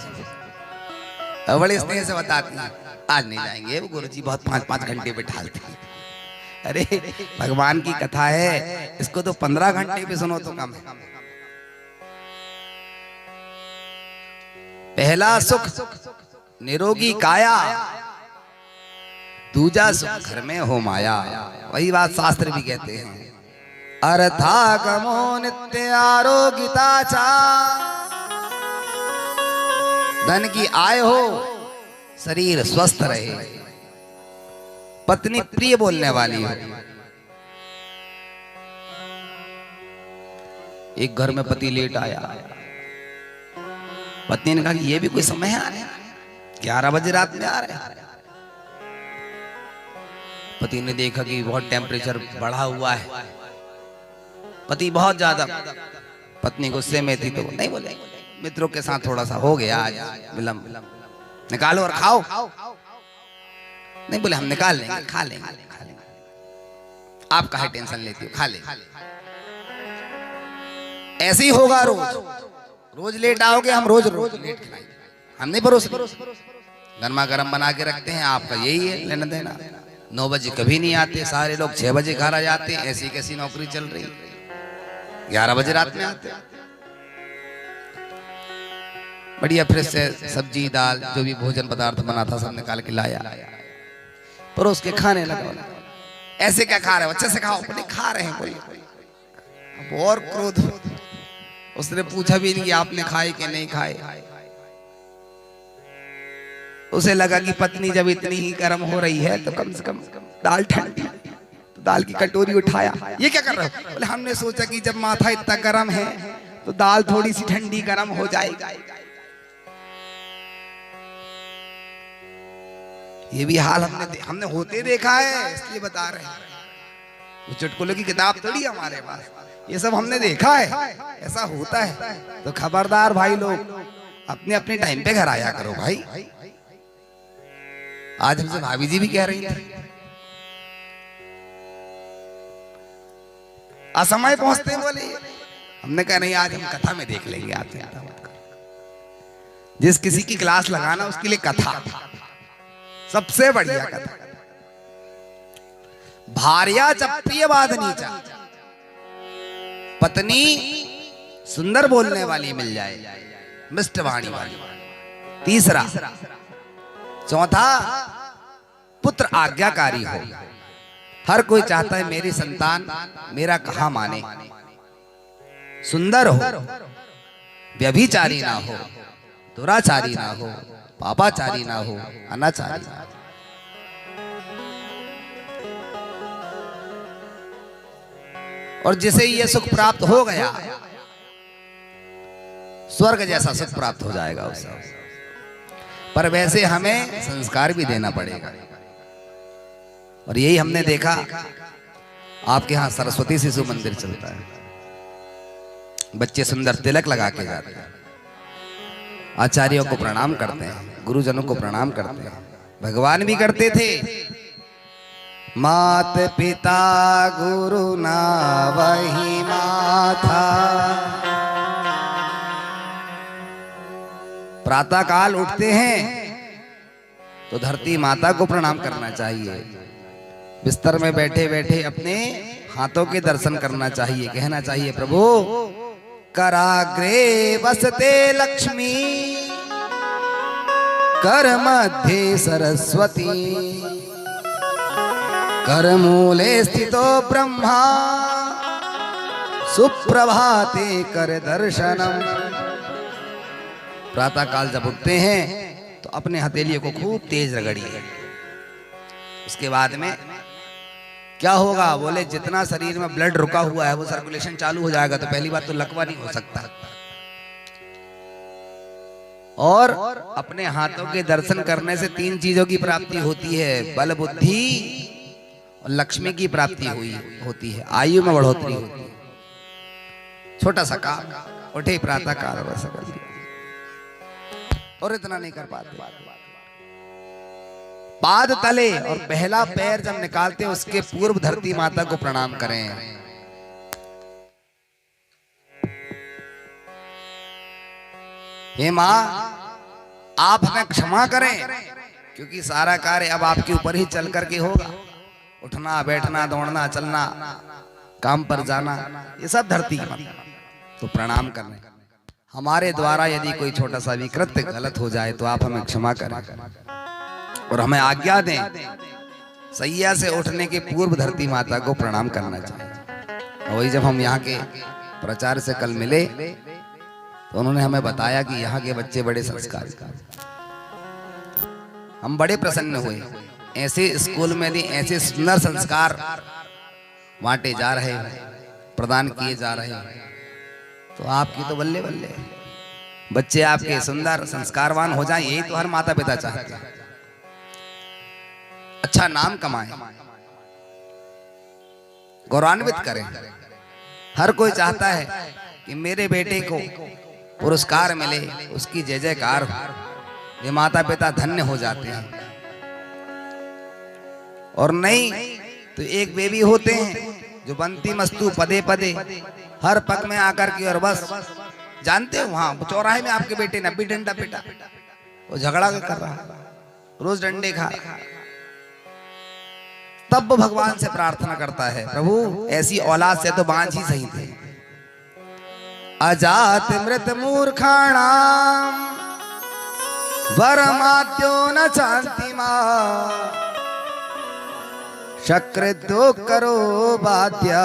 और बड़े स्नेह से बताती है, आज नहीं जाएंगे, वो गुरुजी बहुत 5-5 घंटे बिठाते हैं। अरे भगवान की कथा है, इसको तो 15 घंटे भी सुनो तो कम है। पहला सुख निरोगी काया, दूजा सुख घर में हो माया। वही बात शास्त्र भी कहते हैं, अर्थागमो नित्य आरोगिता चा। धन की आय हो, शरीर स्वस्थ रहे, पत्नी प्रिय बोलने वाली हो। एक घर में पति लेट आया, पत्नी ने कहा कि ये भी कोई समय है, 11 बजे रात में आ रहे हैं। पति ने देखा कि बहुत टेम्परेचर बढ़ा हुआ है, पति बहुत ज्यादा, पत्नी गुस्से में थी तो नहीं बोले, मित्रों के साथ थोड़ा सा हो गया आज विलंब, निकालो और खाओ। नहीं बोले हम निकाल लेंगे, खा लेंगे। आप काहे टेंशन लेती हो, खा ले। ऐसे ही होगा, रोज लेट आओगे, हम रोज लेट खाएंगे। हम नहीं भरोसे, गर्मा गर्म बना के रखते हैं, आपका यही है लेना देना। 9 बजे कभी नहीं आते, सारे लोग 6 बजे घर आ जाते हैं। ऐसी कैसी नौकरी चल रही, 11 बजे रात में आते। बढ़िया फ्रेश से सब्जी दाल जो भी भोजन पदार्थ बना था सब निकाल के लाया, परोस के खाने लगा। ऐसे क्या खा रहे हो, अच्छे से खाओ। बोले खा रहे हैं। बोले और क्रोध, उसने पूछा भी नहीं कि आपने खाए कि नहीं खाए। उसे लगा कि पत्नी जब इतनी ही गर्म हो रही है तो कम से कम दाल ठंडी, तो दाल की कटोरी उठाया। ये क्या कर रहे हो? बोले हमने सोचा कि जब माथा इतना गर्म है तो दाल थोड़ी सी ठंडी गर्म हो जाएगी। ये भी हाल हमने होते देखा है, इसलिए बता रहे हैं। वो चुटकुलों की किताब थोड़ी है हमारे पास, ये सब हमने देखा है, ऐसा होता है। तो खबरदार भाई लोग, अपने अपने टाइम पे घर आया करो भाई। आज हमसे भाभी जी भी कह रही थी, असमय पहुंचते बोले। हमने कहा नहीं, आज हम कथा में देख लेंगे, आते हैं। जिस किसी की क्लास लगाना उसके लिए कथा सबसे बढ़िया कथा। भार्या च प्रियवादिनी च, पत्नी सुंदर बोलने वाली मिल जाए, मिष्ट वाणी वाली। तीसरा, चौथा, पुत्र आज्ञाकारी हो। हर कोई चाहता है मेरी संतान मेरा कहा माने, सुंदर हो, व्यभिचारी ना हो, दुराचारी ना हो, पापाचारी ना हो, अनाचारी ना हो। और जिसे ये सुख प्राप्त हो गया, स्वर्ग जैसा सुख प्राप्त हो जाएगा उसे। पर वैसे हमें संस्कार भी देना पड़ेगा। और यही हमने देखा, आपके यहाँ सरस्वती शिशु मंदिर चलता है, बच्चे सुंदर तिलक लगा के जाते हैं, आचार्यों को प्रणाम करते हैं, गुरुजनों को प्रणाम करते हैं। भगवान भी करते थे। मात पिता गुरु ना वही माथा। प्रातः काल उठते हैं तो धरती माता को प्रणाम करना चाहिए। बिस्तर में बैठे बैठे अपने हाथों के दर्शन करना चाहिए, कहना चाहिए प्रभु कराग्रे वसते लक्ष्मी, कर मध्य सरस्वती, कर मूले स्थितो ब्रह्मा, सुप्रभाते कर दर्शनम। प्रातः काल जब उठते हैं तो अपने हथेलियों को खूब तेज रगड़िए। उसके बाद में क्या होगा, बोले जितना शरीर में ब्लड रुका हुआ है वो सर्कुलेशन चालू हो जाएगा। तो पहली बात तो लकवा नहीं हो सकता। और अपने हाथों के दर्शन करने से 3 चीजों की प्राप्ति होती है, बल बुद्धि और लक्ष्मी की प्राप्ति होती है, आयु में बढ़ोतरी होती है। छोटा सा काम, उठे प्रातः काल बस कर लिया, और इतना नहीं कर पाते। पाद तले और पहला पैर जब निकालते हैं उसके पूर्व धरती माता को प्रणाम करें। हे मां, आप हमें क्षमा करें, क्योंकि सारा कार्य अब आपके ऊपर ही चल करके होगा। उठना बैठना दौड़ना चलना काम पर जाना ये सब धरती की माता। तो प्रणाम करने, हमारे द्वारा यदि कोई छोटा सा भी कृत्य गलत हो जाए तो आप हमें क्षमा करें और हमें आज्ञा दें। सैया से उठने के पूर्व धरती माता को प्रणाम करना चाहिए। वही जब हम यहाँ के प्रचार से कल मिले तो उन्होंने हमें बताया कि यहाँ के बच्चे बड़े संस्कारी। हम बड़े प्रसन्न हुए। ऐसे स्कूल में भी ऐसे सुंदर संस्कार बांटे जा रहे हैं, प्रदान किए जा रहे हैं। तो आपकी तो बल्ले बल्ले, बच्चे आपके सुंदर संस्कारवान हो जाएं, यही तो हर माता पिता चाहते हैं। अच्छा नाम कमाएं, गौरवान्वित करें। हर कोई चाहता है कि मेरे बेटे को पुरस्कार मिले, उसकी जय जयकार हो। ये माता पिता धन्य हो जाते हैं। और नहीं तो एक बेबी होते हैं जो बनती मस्तू पदे पदे हर पग में आकर के, और बस जानते हो वहां चौराहे में आपके बेटे ने भी डंडा पिटा, वो झगड़ा कर रहा, रोज डंडे खा। तब भगवान से प्रार्थना करता है, प्रभु ऐसी औलाद से तो बांझ ही सही थे। अजात मृत मूर्खाणाम वरमाद्यो न चांति मां, शक्रिद्यो करो बाध्या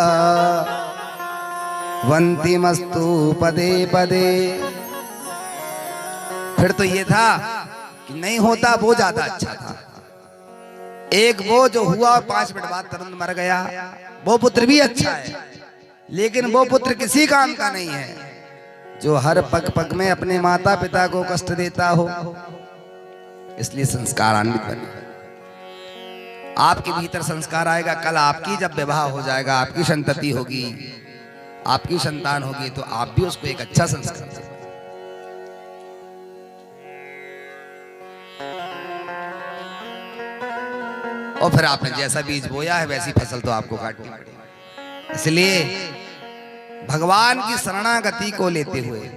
वंतिमस्तु पदे पदे। फिर तो ये था कि नहीं होता वो ज्यादा अच्छा था। एक वो जो हुआ 5 मिनट बाद तुरंत मर गया, वो पुत्र भी अच्छा है, लेकिन वो पुत्र किसी काम का नहीं है जो हर पग पग में अपने माता पिता को कष्ट देता हो। इसलिए संस्कारान्वित बने। आपके भीतर संस्कार आएगा। कल आपकी जब विवाह हो जाएगा, आपकी संतति होगी, आपकी संतान होगी, तो आप भी उसको एक अच्छा संस्कार दें। और फिर आपने जैसा बीज बोया है वैसी फसल तो आपको काटनी पड़ेगी। इसलिए भगवान की शरणागति को लेते हुए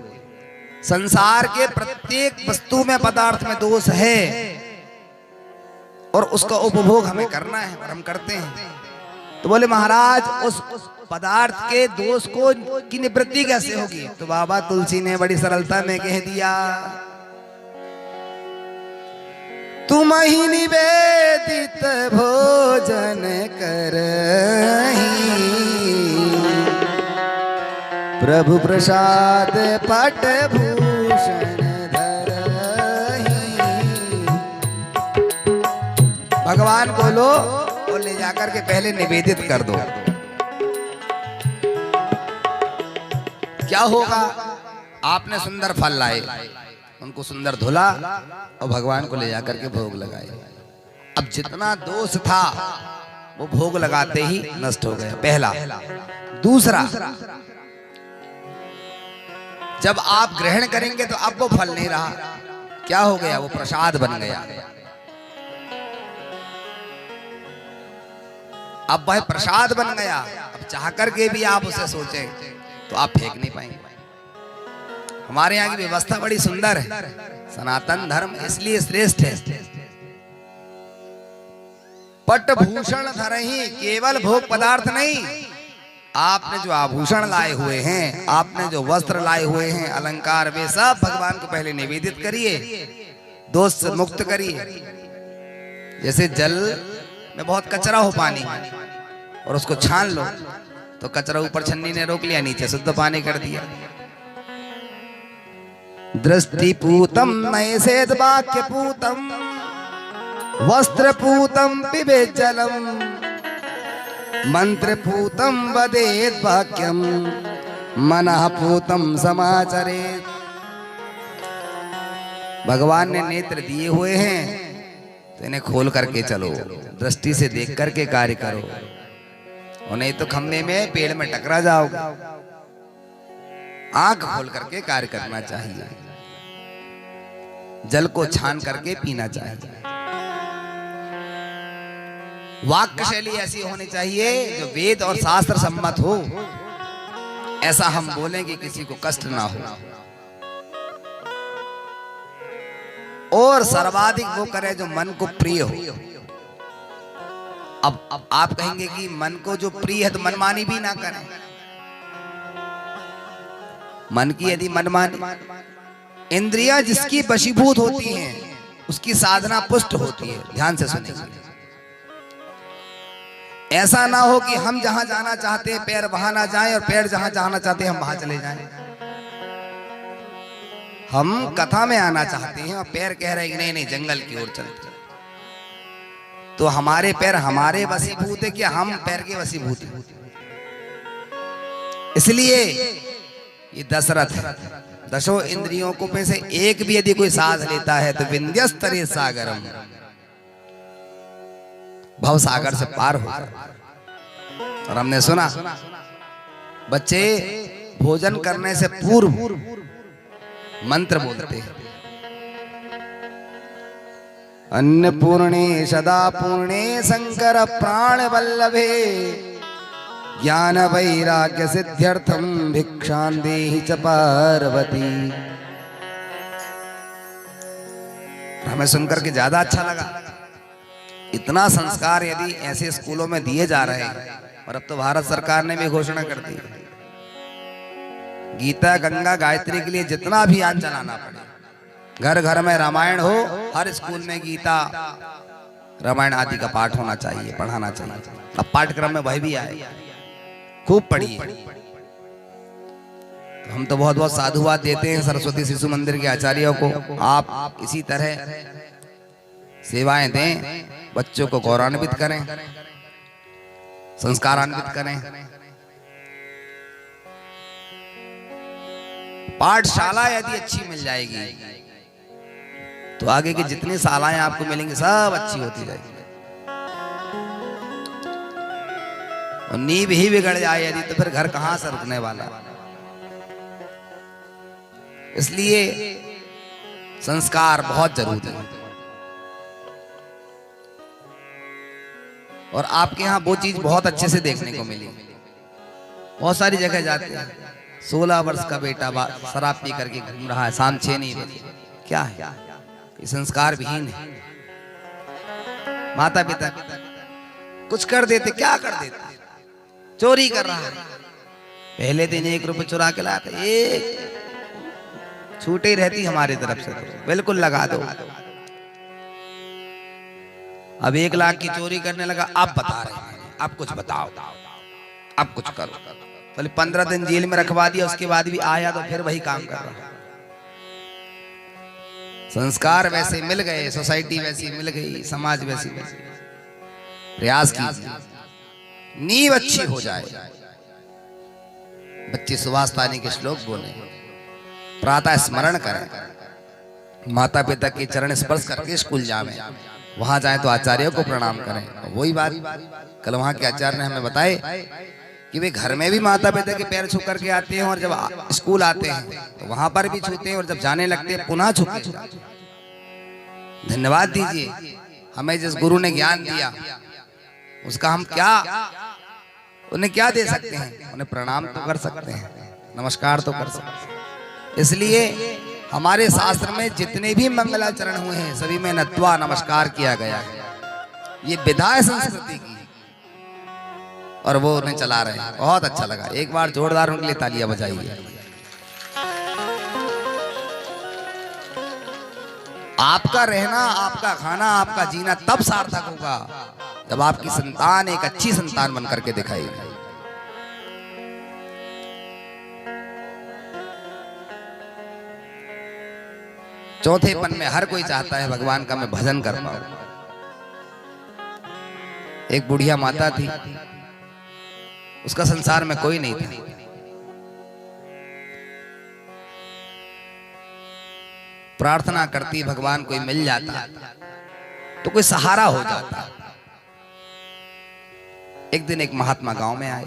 संसार के प्रत्येक वस्तु में, पदार्थ में दोष है और उसका उपभोग हमें करना है और हम करते हैं। तो बोले महाराज उस पदार्थ के दोष को की निवृत्ति कैसे होगी? तो बाबा तुलसी ने बड़ी सरलता में कह दिया, तुम ही निवेदित भोजन करही, प्रभु प्रसाद पट भूषण धरही। भगवान को लो और ले जाकर के पहले निवेदित कर दो। क्या होगा? आपने सुंदर फल लाए, उनको सुंदर धुला और भगवान को ले जाकर के भोग लगाए। अब जितना दोष था वो भोग लगाते ही नष्ट हो गया, पहला। दूसरा, जब आप ग्रहण करेंगे तो अब वो फल नहीं रहा, क्या हो गया? वो प्रसाद बन गया। अब वह प्रसाद बन गया। अब चाह करके भी आप उसे सोचें तो आप फेंक नहीं पाएंगे। हमारे यहाँ की व्यवस्था बड़ी सुंदर है। सनातन धर्म इसलिए श्रेष्ठ है। पट भूषण धरही, केवल भोग पदार्थ नहीं, आपने जो आभूषण लाए हुए हैं, आपने जो वस्त्र लाए हुए हैं, अलंकार, वे सब भगवान को पहले निवेदित करिए, दोष से मुक्त करिए। जैसे जल में बहुत कचरा हो पानी और उसको छान लो तो कचरा ऊपर छन्नी ने रोक लिया, नीचे शुद्ध पानी कर दिया। दृष्टि पूतम नैषेद वाक्य पूतम, वस्त्र पूतम पिबेत जलम, मंत्र पूतम वदेत वाक्यम, मनः पूतम समाचरेत। भगवान ने नेत्र दिए हुए हैं तो इन्हें खोल करके चलो, दृष्टि से देख करके कार्य करो, और नहीं तो खम्भे में, पेड़ में टकरा जाओगे। आंख खोल करके कार्य करना चाहिए, जल को छान करके पीना चाहिए। वाक्य शैली ऐसी होनी चाहिए जो वेद और शास्त्र सम्मत हो, ऐसा हम बोलें कि किसी को कष्ट ना हो, और सर्वाधिक वो करे जो मन को प्रिय हो। अब आप कहेंगे कि मन को जो प्रिय है तो मनमानी भी ना करें। मन की यदि मनमानी, इंद्रियां जिसकी वशीभूत होती हैं उसकी साधना पुष्ट होती है। ध्यान से सुनिए, ऐसा ना हो कि हम जहां जाना चाहते हैं पैर वहां ना जाएं और पैर जहां जाना चाहते हैं हम वहां चले जाएं। हम कथा में आना चाहते हैं और पैर कह रहे हैं कि नहीं नहीं जंगल की ओर चलते, तो हमारे पैर हमारे वशीभूत है कि हम पैर के वशीभूत हैं? इसलिए ये दशरथ दशो इंद्रियों को में से एक भी यदि कोई साध लेता है तो विंध्यस्तरे सागरम, भव सागर से पार होता है। और हमने सुना बच्चे भोजन करने से पूर्व मंत्र बोलते हैं, अन्नपूर्णे सदा पूर्णे शंकर प्राण वल्लभे, ज्ञान वैराग्य सिद्ध्यर्थम भिक्षां देहि च पार्वती। हमें सुनकर के ज्यादा अच्छा लगा। इतना संस्कार यदि ऐसे स्कूलों में दिए जा रहे हैं, और अब तो भारत सरकार ने भी घोषणा कर दी, गीता गंगा गायत्री के लिए जितना अभियान चलाना पड़े, घर घर में रामायण हो, हर स्कूल में गीता रामायण आदि का पाठ होना चाहिए, पढ़ाना चाहिए। अब पाठ्यक्रम में वह भी आए, खूब पढ़िए। तो हम तो बहुत बहुत साधुवाद देते हैं सरस्वती शिशु मंदिर के आचार्यों को। आप इसी तरह सेवाएं दें, बच्चों को गौरवान्वित करें, संस्कारान्वित करें। पाठशाला यदि अच्छी मिल जाएगी तो आगे की जितनी शालाएं आपको मिलेंगी सब अच्छी होती जाएगी। और नींव ही बिगड़ जाए यदि तो फिर घर कहां से रुकने वाला। इसलिए संस्कार बहुत जरूरी है। और आपके यहाँ वो चीज बहुत अच्छे से देखने को मिली। बहुत सारी जगह जाते हैं, 16 वर्ष का बेटा शराब पी करके घूम रहा है, शाम 6 नहीं बजे। क्या है ये? संस्कार विहीन है। माता पिता कुछ कर देते, क्या कर देते? चोरी कर रहा है, पहले दिन 1 रुपये चुरा के लाया था, एक छूटे रहती हमारी तरफ से तो बिल्कुल लगा दो। अब 1 लाख की चोरी करने लगा, अब बता रहे हैं, अब कुछ बताओ, अब कुछ करो। पहले 15 दिन जेल में रखवा दिया, उसके बाद भी आया तो फिर वही काम कर रहा। संस्कार वैसे मिल गए, सोसाइटी वैसी मिल गई, समाज वैसी। प्रयास कीजिए नींव अच्छी हो जाए। बच्चे सुभाषतानी के श्लोक बोले, प्रातः स्मरण करें, माता पिता के चरण स्पर्श करके स्कूल जाएं, वहां जाएं तो आचार्यों को प्रणाम करें। वही बात कल वहां के आचार्य ने हमें बताए कि वे घर में भी माता पिता के पैर छू करके आते हैं, और जब स्कूल आते हैं तो वहां पर भी छूते हैं, और जब जाने लगते हैं पुनः छूते हैं। धन्यवाद दीजिए, हमें जिस गुरु ने ज्ञान दिया उसका हम क्या उन्हें क्या दे सकते हैं? उन्हें प्रणाम तो कर सकते हैं, नमस्कार तो कर सकते हैं। इसलिए हमारे शास्त्र में जितने भी मंगलाचरण हुए हैं सभी में नत्वा नमस्कार किया गया है। ये विधा है संस्कृति की, और वो उन्हें चला रहे हैं। बहुत अच्छा लगा, एक बार जोरदार उनके लिए तालियां बजाइए। आपका रहना, आपका खाना, आपका जीना तब सार्थक होगा जब आपकी संतान एक अच्छी संतान बन करके दिखाएगी। चौथेपन में हर कोई चाहता है भगवान का मैं भजन कर पाऊं। एक बुढ़िया माता थी, उसका संसार में कोई नहीं था। प्रार्थना करती भगवान कोई मिल जाता तो कोई सहारा हो जाता। एक दिन एक महात्मा गांव में आए,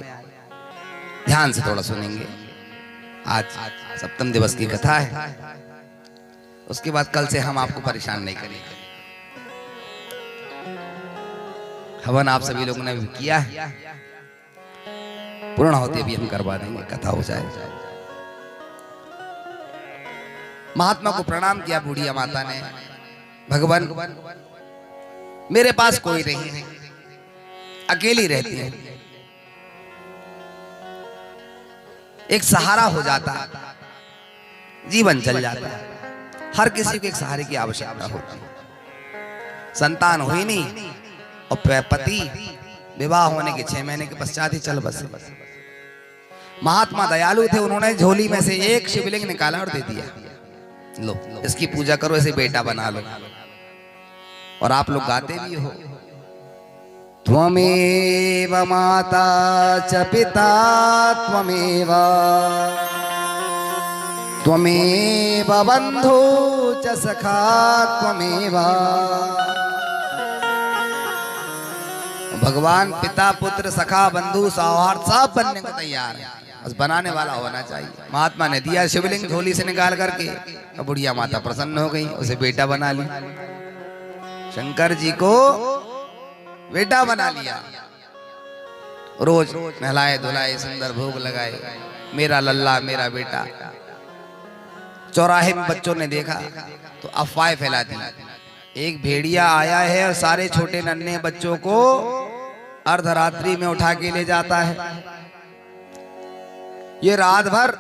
ध्यान से थोड़ा सुनेंगे, आज सप्तम दिवस की कथा है। उसके बाद कल से हम आपको परेशान नहीं करेंगे। हवन आप सभी लोगों ने भी किया है, पूर्ण होते भी हम करवा देंगे, कथा हो जाए। महात्मा को प्रणाम किया बुढ़िया माता ने, भगवान मेरे पास कोई नहीं है, अकेली रहती है, एक सहारा हो जाता जीवन चल जाता। हर किसी को एक सहारे की आवश्यकता होती है। संतान हुई नहीं और पति विवाह होने के 6 महीने के पश्चात ही चल बसे। महात्मा दयालु थे, उन्होंने झोली में से एक शिवलिंग निकाला और दे दिया, लो इसकी पूजा करो, इसे बेटा बना लो। और आप लोग गाते भी हो, त्वमेव माता च पिता त्वमेव, त्वमेव बंधु च सखा त्वमेव। भगवान पिता पुत्र सखा बंधु सौहार्द सब बनने को तैयार है, बस बनाने वाला होना चाहिए। महात्मा ने दिया शिवलिंग झोली से निकाल करके, अब बुढ़िया माता प्रसन्न हो गई, उसे बेटा बना ली। शंकर जी को बेटा बना लिया। रोज नहलाए धुलाए, सुंदर भोग लगाए, मेरा लल्ला मेरा बेटा। चौराहे में बच्चों ने देखा तो अफवाहें फैला दी, एक भेड़िया आया है और सारे छोटे नन्हे बच्चों को अर्धरात्रि में उठा के ले जाता है। ये रात भर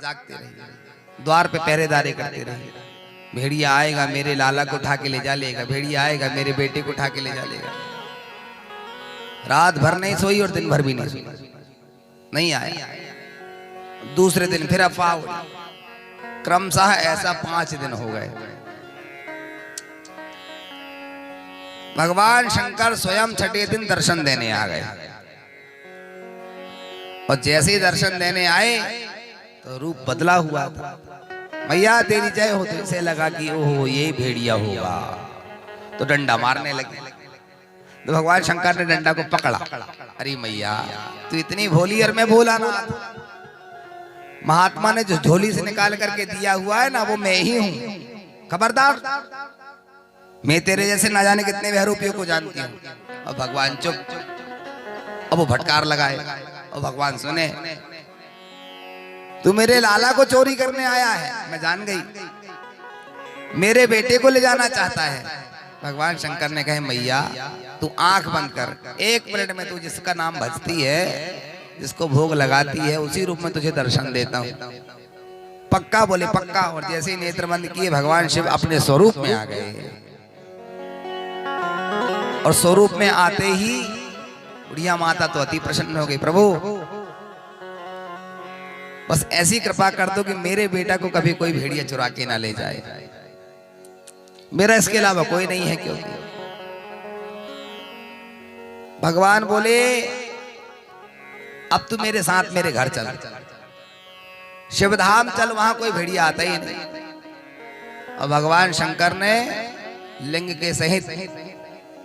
जागते रहे, द्वार पे पहरेदारी करते रहे। भेड़िया आएगा मेरे लाला को उठा के ले जा लेगा, भेड़िया आएगा मेरे बेटे को उठा के ले जा लेगा। रात भर नहीं सोई और दिन भर भी नहीं सोई, नहीं आया। दूसरे दिन फिर अफवाह हुई, क्रमशः ऐसा 5 दिन हो गए। भगवान शंकर स्वयं 6ठे दिन दर्शन देने आ गए, और जैसे ही दर्शन देने आए तो रूप बदला हुआ था। मैया तेरी जय हो, तो इसे लगा कि ओहो ये भेड़िया होगा, तो डंडा मारने लगे। तो भगवान शंकर ने डंडा को पकड़ा अरे मैया तू इतनी भोली और मैं भोला ना। महात्मा ने जो झोली से निकाल करके दिया हुआ है ना वो मैं ही हूं। खबरदार, मैं तेरे जैसे ना जाने कितने बहरूपियों को जानती हूँ। और भगवान चुप। अब वो फटकार लगाए और भगवान सुने, तू मेरे लाला को चोरी करने आया है, मैं जान गई। मेरे बेटे को ले जाना चाहता है। भगवान शंकर ने कहे मैया तू आंख बंद कर, 1 मिनट में तू जिसका नाम भजती है, जिसको भोग लगाती है, उसी रूप में तुझे दर्शन देता हूँ। पक्का बोले पक्का। और जैसे ही नेत्र बंद किए भगवान शिव अपने स्वरूप में आ गए। और स्वरूप में आते ही बुढ़िया माता तो अति प्रसन्न हो गई। प्रभु बस ऐसी कृपा कर दो कि मेरे बेटा को कभी कोई भेड़िया चुरा के ना ले जाए, मेरा इसके अलावा कोई नहीं है। क्योंकि भगवान बोले अब तू मेरे साथ मेरे घर चल, शिवधाम चल, वहां कोई भेड़िया आता ही नहीं। और भगवान शंकर ने लिंग के सहित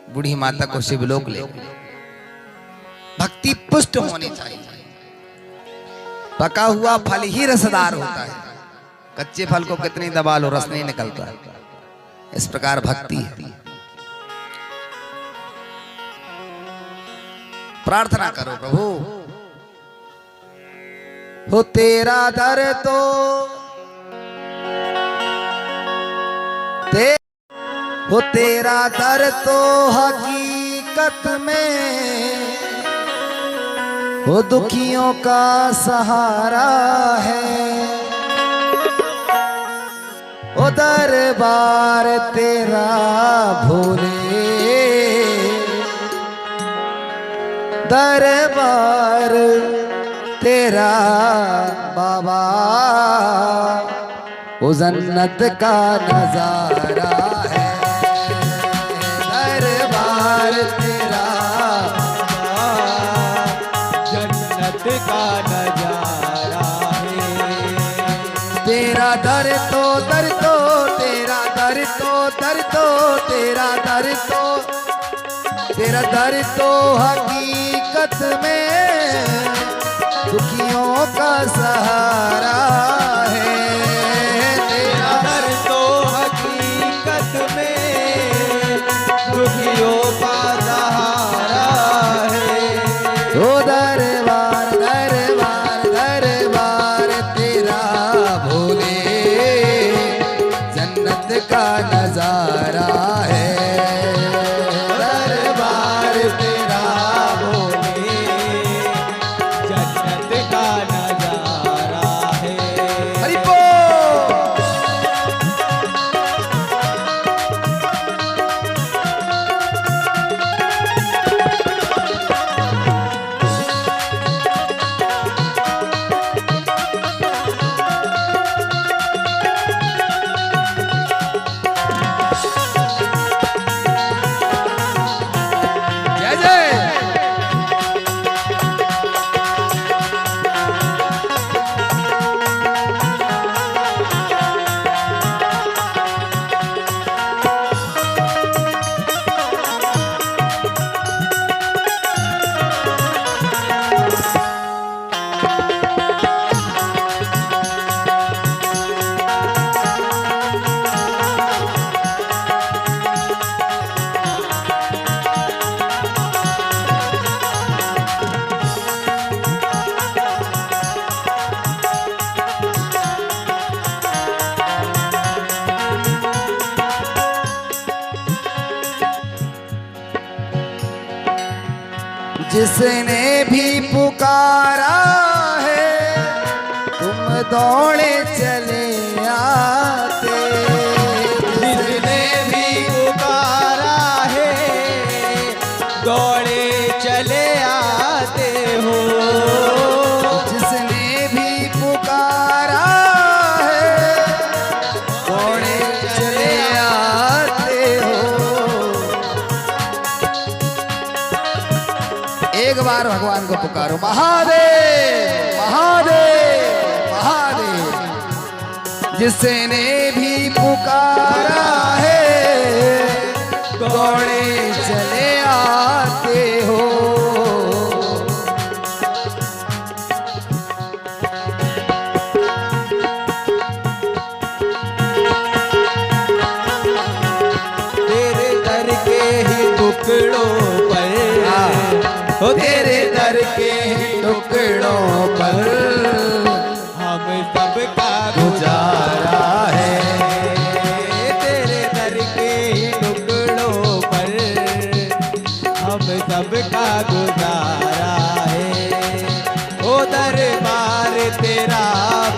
बूढ़ी माता को शिवलोक ले गए। भक्ति पुष्ट होनी चाहिए। पका हुआ फल ही रसदार होता है, कच्चे फल को कितनी दबा लो रस नहीं निकलता। इस प्रकार भक्ति है। प्रार्थना करो प्रभु हो तेरा दर तो हो तेरा दर तो हकीकत में वो दुखियों का सहारा है। ओ दरबार तेरा भोले, दरबार तेरा बाबा, वो जन्नत का नजारा है। दरबार तेरा जन्नत का नजारा है। तेरा दर तो दर तो, तेरा दर तो दर तो, तेरा दर तो, तेरा दर तो हकीकत में दुखियों का सहारा है। तेरा दर तो हकीकत में दुखियों का सहारा है। ओ दरबार दरबार दरबार तेरा भोले, जन्नत का नजारा है। दरबार तेरा भोले, जन्नत का नजारा है। हरि बोल। जय जय। जिसने भी पुकारा है तुम दौड़े चले आते। जिसने भी पुकारा है दौड़े चले आते हो। जिसने भी पुकारा है दौड़े चले आते हो। एक बार भगवान को पुकारो, महादेव महादेव महादेव। जिसने भी पुकारा है दौड़े चले आते हो। टुकड़ों पर हो तेरे दर के टुकड़ों पर हम सबका गुजारा है। तेरे दर के टुकड़ों पर हम सबका गुजारा है। ओ दरबार तेरा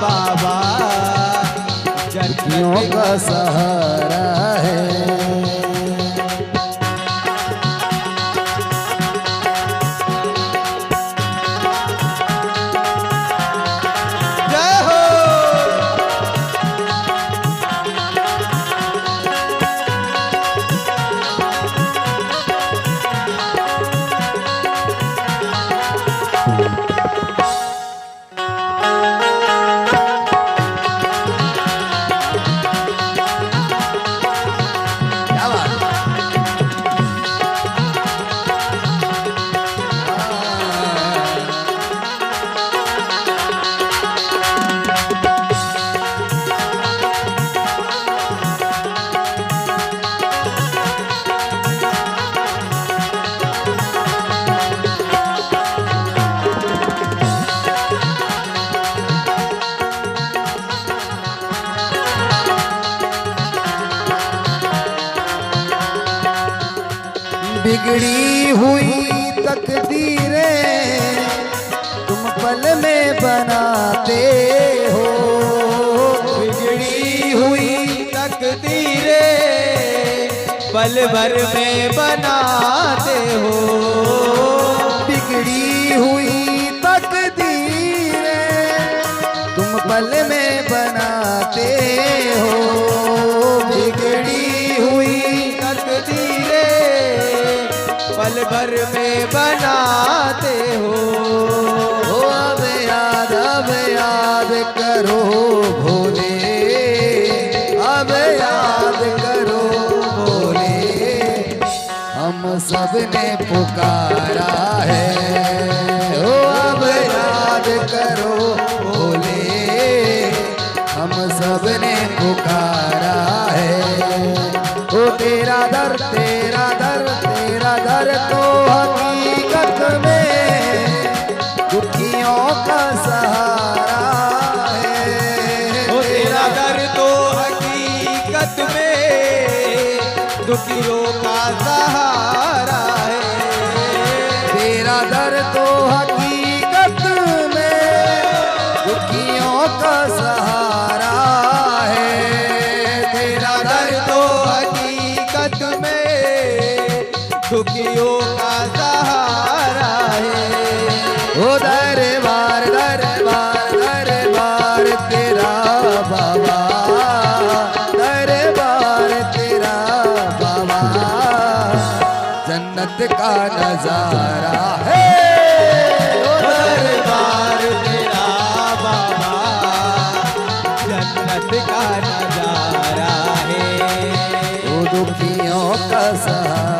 बाबा क्यों का सहारा है। जय हो। क्या बात बिगड़ी हुई तकदीरें तुम पल में बनाते हो। बिगड़ी हुई तकदीरें पल भर में बनाते हो। बिगड़ी हुई तकदीरें तुम पल में बनाते हो। बिगड़ी हुई तकदीरें पल भर में बनाते हो। अब याद करो भोले, अब याद करो भोले, हम सबने पुकारा है। ओ अब याद करो भोले, हम सबने पुकारा है। ओ तेरा दर तेरा दर तेरा दर तो हकीकत में दुखियों का सहारा है। ओ तेरा दर तो हकीकत में दुखियों का सहारा है। तेरा दर तो हकीकत में दुखियों का सहारा है। तेरा दर तो हकीकत में दुखियों का सहारा है। ओ दरबार दरबार दरबार तेरा बाबा, दरबार तेरा बाबा, जन्नत का नजारा है। ओ दरबार तेरा बाबा जन्नत का नजारा है। ओ दुखियों का सहारा